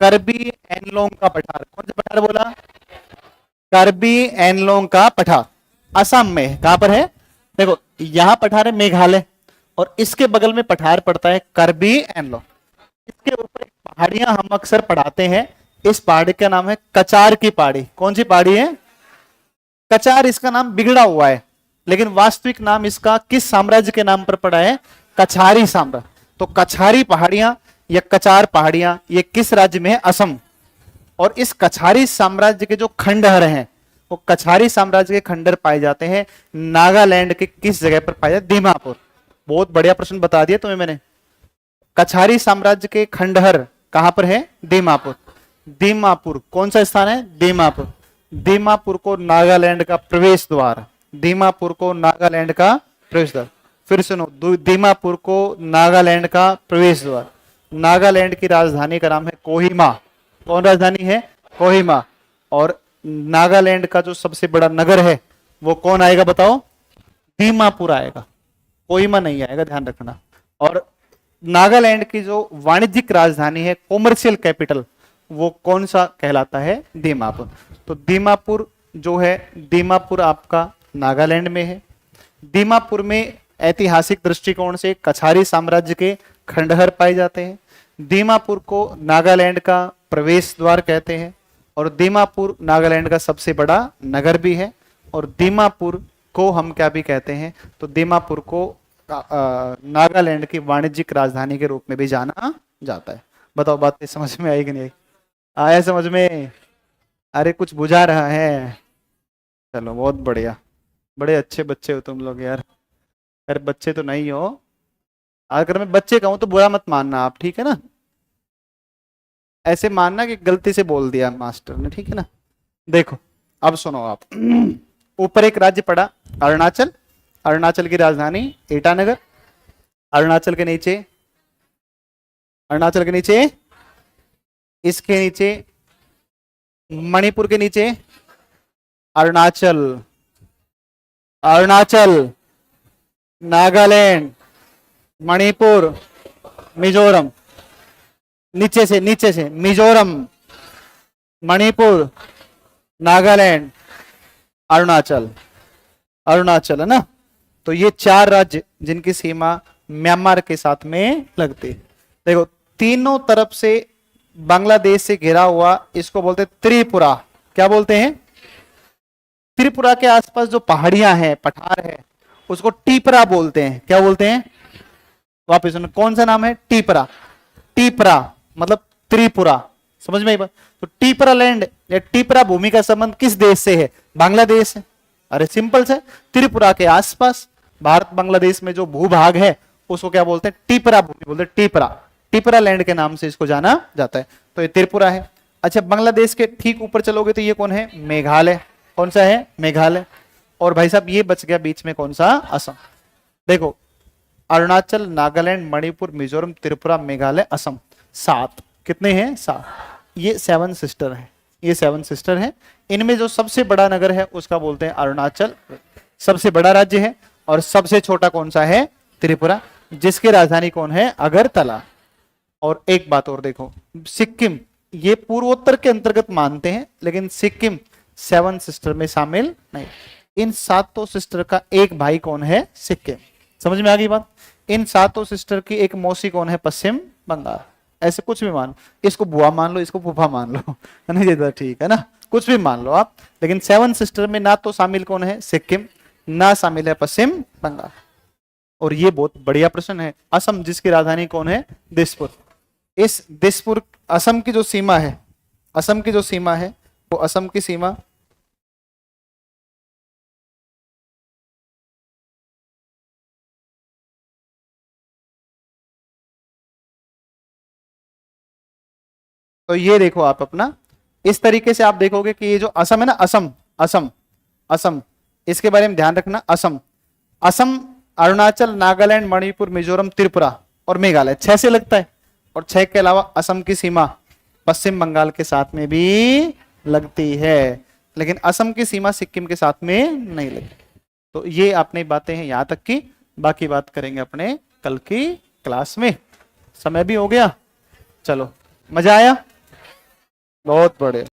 करबी एनलोंग का पठार। कौन सा पठार बोला? करबी एनलोंग का पठार। असम में कहां पर है? देखो यहां पठार है मेघालय, और इसके बगल में पठार पड़ता है करबी एनलोंग। इसके ऊपर एक पहाड़ियां हम अक्सर पढ़ाते हैं, इस पहाड़ी का नाम है कचार की पहाड़ी। कौन सी पहाड़ी है? कचार। इसका नाम बिगड़ा हुआ है, लेकिन वास्तविक नाम इसका किस साम्राज्य के नाम पर पड़ा है? कछारी साम्राज्य। तो कछारी पहाड़ियां या कचार पहाड़ियां ये किस राज्य में है? असम। और इस कछारी साम्राज्य के जो खंडहर हैं वो कछारी साम्राज्य के खंडहर पाए जाते हैं नागालैंड के किस जगह पर पाए जाते? दीमापुर। बहुत बढ़िया प्रश्न बता दिया तुम्हें मैंने। कछारी साम्राज्य के खंडहर कहां पर है? दीमापुर। दीमापुर कौन सा स्थान है? दीमापुर। दीमापुर को नागालैंड का प्रवेश द्वार, दीमापुर को नागालैंड का प्रवेश द्वार। फिर सुनो, दीमापुर को नागालैंड का प्रवेश द्वार। नागालैंड की राजधानी का नाम है कोहिमा। कौन राजधानी है? कोहिमा। और नागालैंड का जो सबसे बड़ा नगर है वो कौन आएगा बताओ? दीमापुर आएगा, कोहिमा नहीं आएगा, ध्यान रखना। और नागालैंड की जो वाणिज्यिक राजधानी है, कॉमर्शियल कैपिटल, वो कौन सा कहलाता है? दीमापुर। तो दीमापुर जो है, दीमापुर आपका नागालैंड में है। दीमापुर में ऐतिहासिक दृष्टिकोण से कछारी साम्राज्य के खंडहर पाए जाते हैं। दीमापुर को नागालैंड का प्रवेश द्वार कहते हैं और दीमापुर नागालैंड का सबसे बड़ा नगर भी है। और दीमापुर को हम क्या भी कहते हैं, तो दीमापुर को नागालैंड की वाणिज्यिक राजधानी के रूप में भी जाना जाता है। बताओ बात समझ में आई कि नहीं? आया समझ में? अरे कुछ बुझा रहा है? चलो बहुत बढ़िया, बड़े अच्छे बच्चे हो तुम लोग यार। अरे बच्चे तो नहीं हो, अगर मैं बच्चे कहूं तो बुरा मत मानना आप, ठीक है ना? ऐसे मानना कि गलती से बोल दिया मास्टर ने, ठीक है ना? देखो अब सुनो आप, ऊपर एक राज्य पड़ा अरुणाचल, अरुणाचल की राजधानी ईटानगर। अरुणाचल के नीचे, अरुणाचल के नीचे, इसके नीचे मणिपुर के नीचे अरुणाचल, अरुणाचल, नागालैंड, मणिपुर, मिजोरम। नीचे से मिजोरम, मणिपुर, नागालैंड, अरुणाचल, अरुणाचल है ना। तो ये 4 राज्य जिनकी सीमा म्यांमार के साथ में लगती है। देखो तीनों तरफ से बांग्लादेश से घिरा हुआ, इसको बोलते हैं त्रिपुरा। क्या बोलते हैं? त्रिपुरा के आसपास जो पहाड़ियां हैं, पठार है, उसको टीपरा बोलते हैं। क्या बोलते हैं? वापिस सुनो, कौन सा नाम है? टीपरा। टीपरा मतलब त्रिपुरा, समझ में आई बात? तो टीपरा लैंड या टीपरा भूमि का संबंध किस देश से है? बांग्लादेश है। अरे सिंपल से, त्रिपुरा के आसपास भारत बांग्लादेश में जो भूभाग है उसको क्या बोलते हैं? टीपरा भूमि बोलते हैं। टीपरा, टीपरा लैंड के नाम से इसको जाना जाता है। तो ये त्रिपुरा है। अच्छा बांग्लादेश के ठीक ऊपर चलोगे तो ये कौन है? मेघालय। कौन सा है? मेघालय। और भाई साहब ये बच गया बीच में, कौन सा? असम। देखो अरुणाचल, नागालैंड, मणिपुर, मिजोरम, त्रिपुरा, मेघालय, असम, 7। कितने हैं? 7। ये 7 सिस्टर है, ये 7 सिस्टर है। इनमें जो सबसे बड़ा नगर है उसका बोलते हैं अरुणाचल, सबसे बड़ा राज्य है। और सबसे छोटा कौन सा है? त्रिपुरा, जिसकी राजधानी कौन है? अगरतला। और एक बात और देखो, सिक्किम ये पूर्वोत्तर के अंतर्गत मानते हैं, लेकिन सिक्किम 7 सिस्टर में शामिल नहीं। इन 7 सिस्टर का एक भाई कौन है? सिक्किम। समझ में आ गई बात? इन 7 सिस्टर की एक मौसी कौन है? पश्चिम बंगाल। ऐसे कुछ भी मान लो, इसको बुआ मान लो, इसको फूफा मान लो, नहीं देता, ठीक है ना? कुछ भी मान लो आप, लेकिन 7 सिस्टर में ना तो शामिल कौन है? सिक्किम, ना शामिल है पश्चिम बंगाल। और ये बहुत बढ़िया प्रश्न है, असम जिसकी राजधानी कौन है? दिसपुर। इस दिसपुर, असम की जो सीमा है, असम की जो सीमा है वो असम की सीमा तो ये देखो आप अपना, इस तरीके से आप देखोगे कि ये जो असम है ना, असम, असम, असम, इसके बारे में ध्यान रखना। असम, असम, अरुणाचल, नागालैंड, मणिपुर, मिजोरम, त्रिपुरा और मेघालय, 6 से लगता है। और 6 के अलावा असम की सीमा पश्चिम बंगाल के साथ में भी लगती है, लेकिन असम की सीमा सिक्किम के साथ में नहीं लगती। तो ये अपनी बातें हैं यहां तक की, बाकी बात करेंगे अपने कल की क्लास में। समय भी हो गया, चलो, मजा आया? बहुत बढ़िया।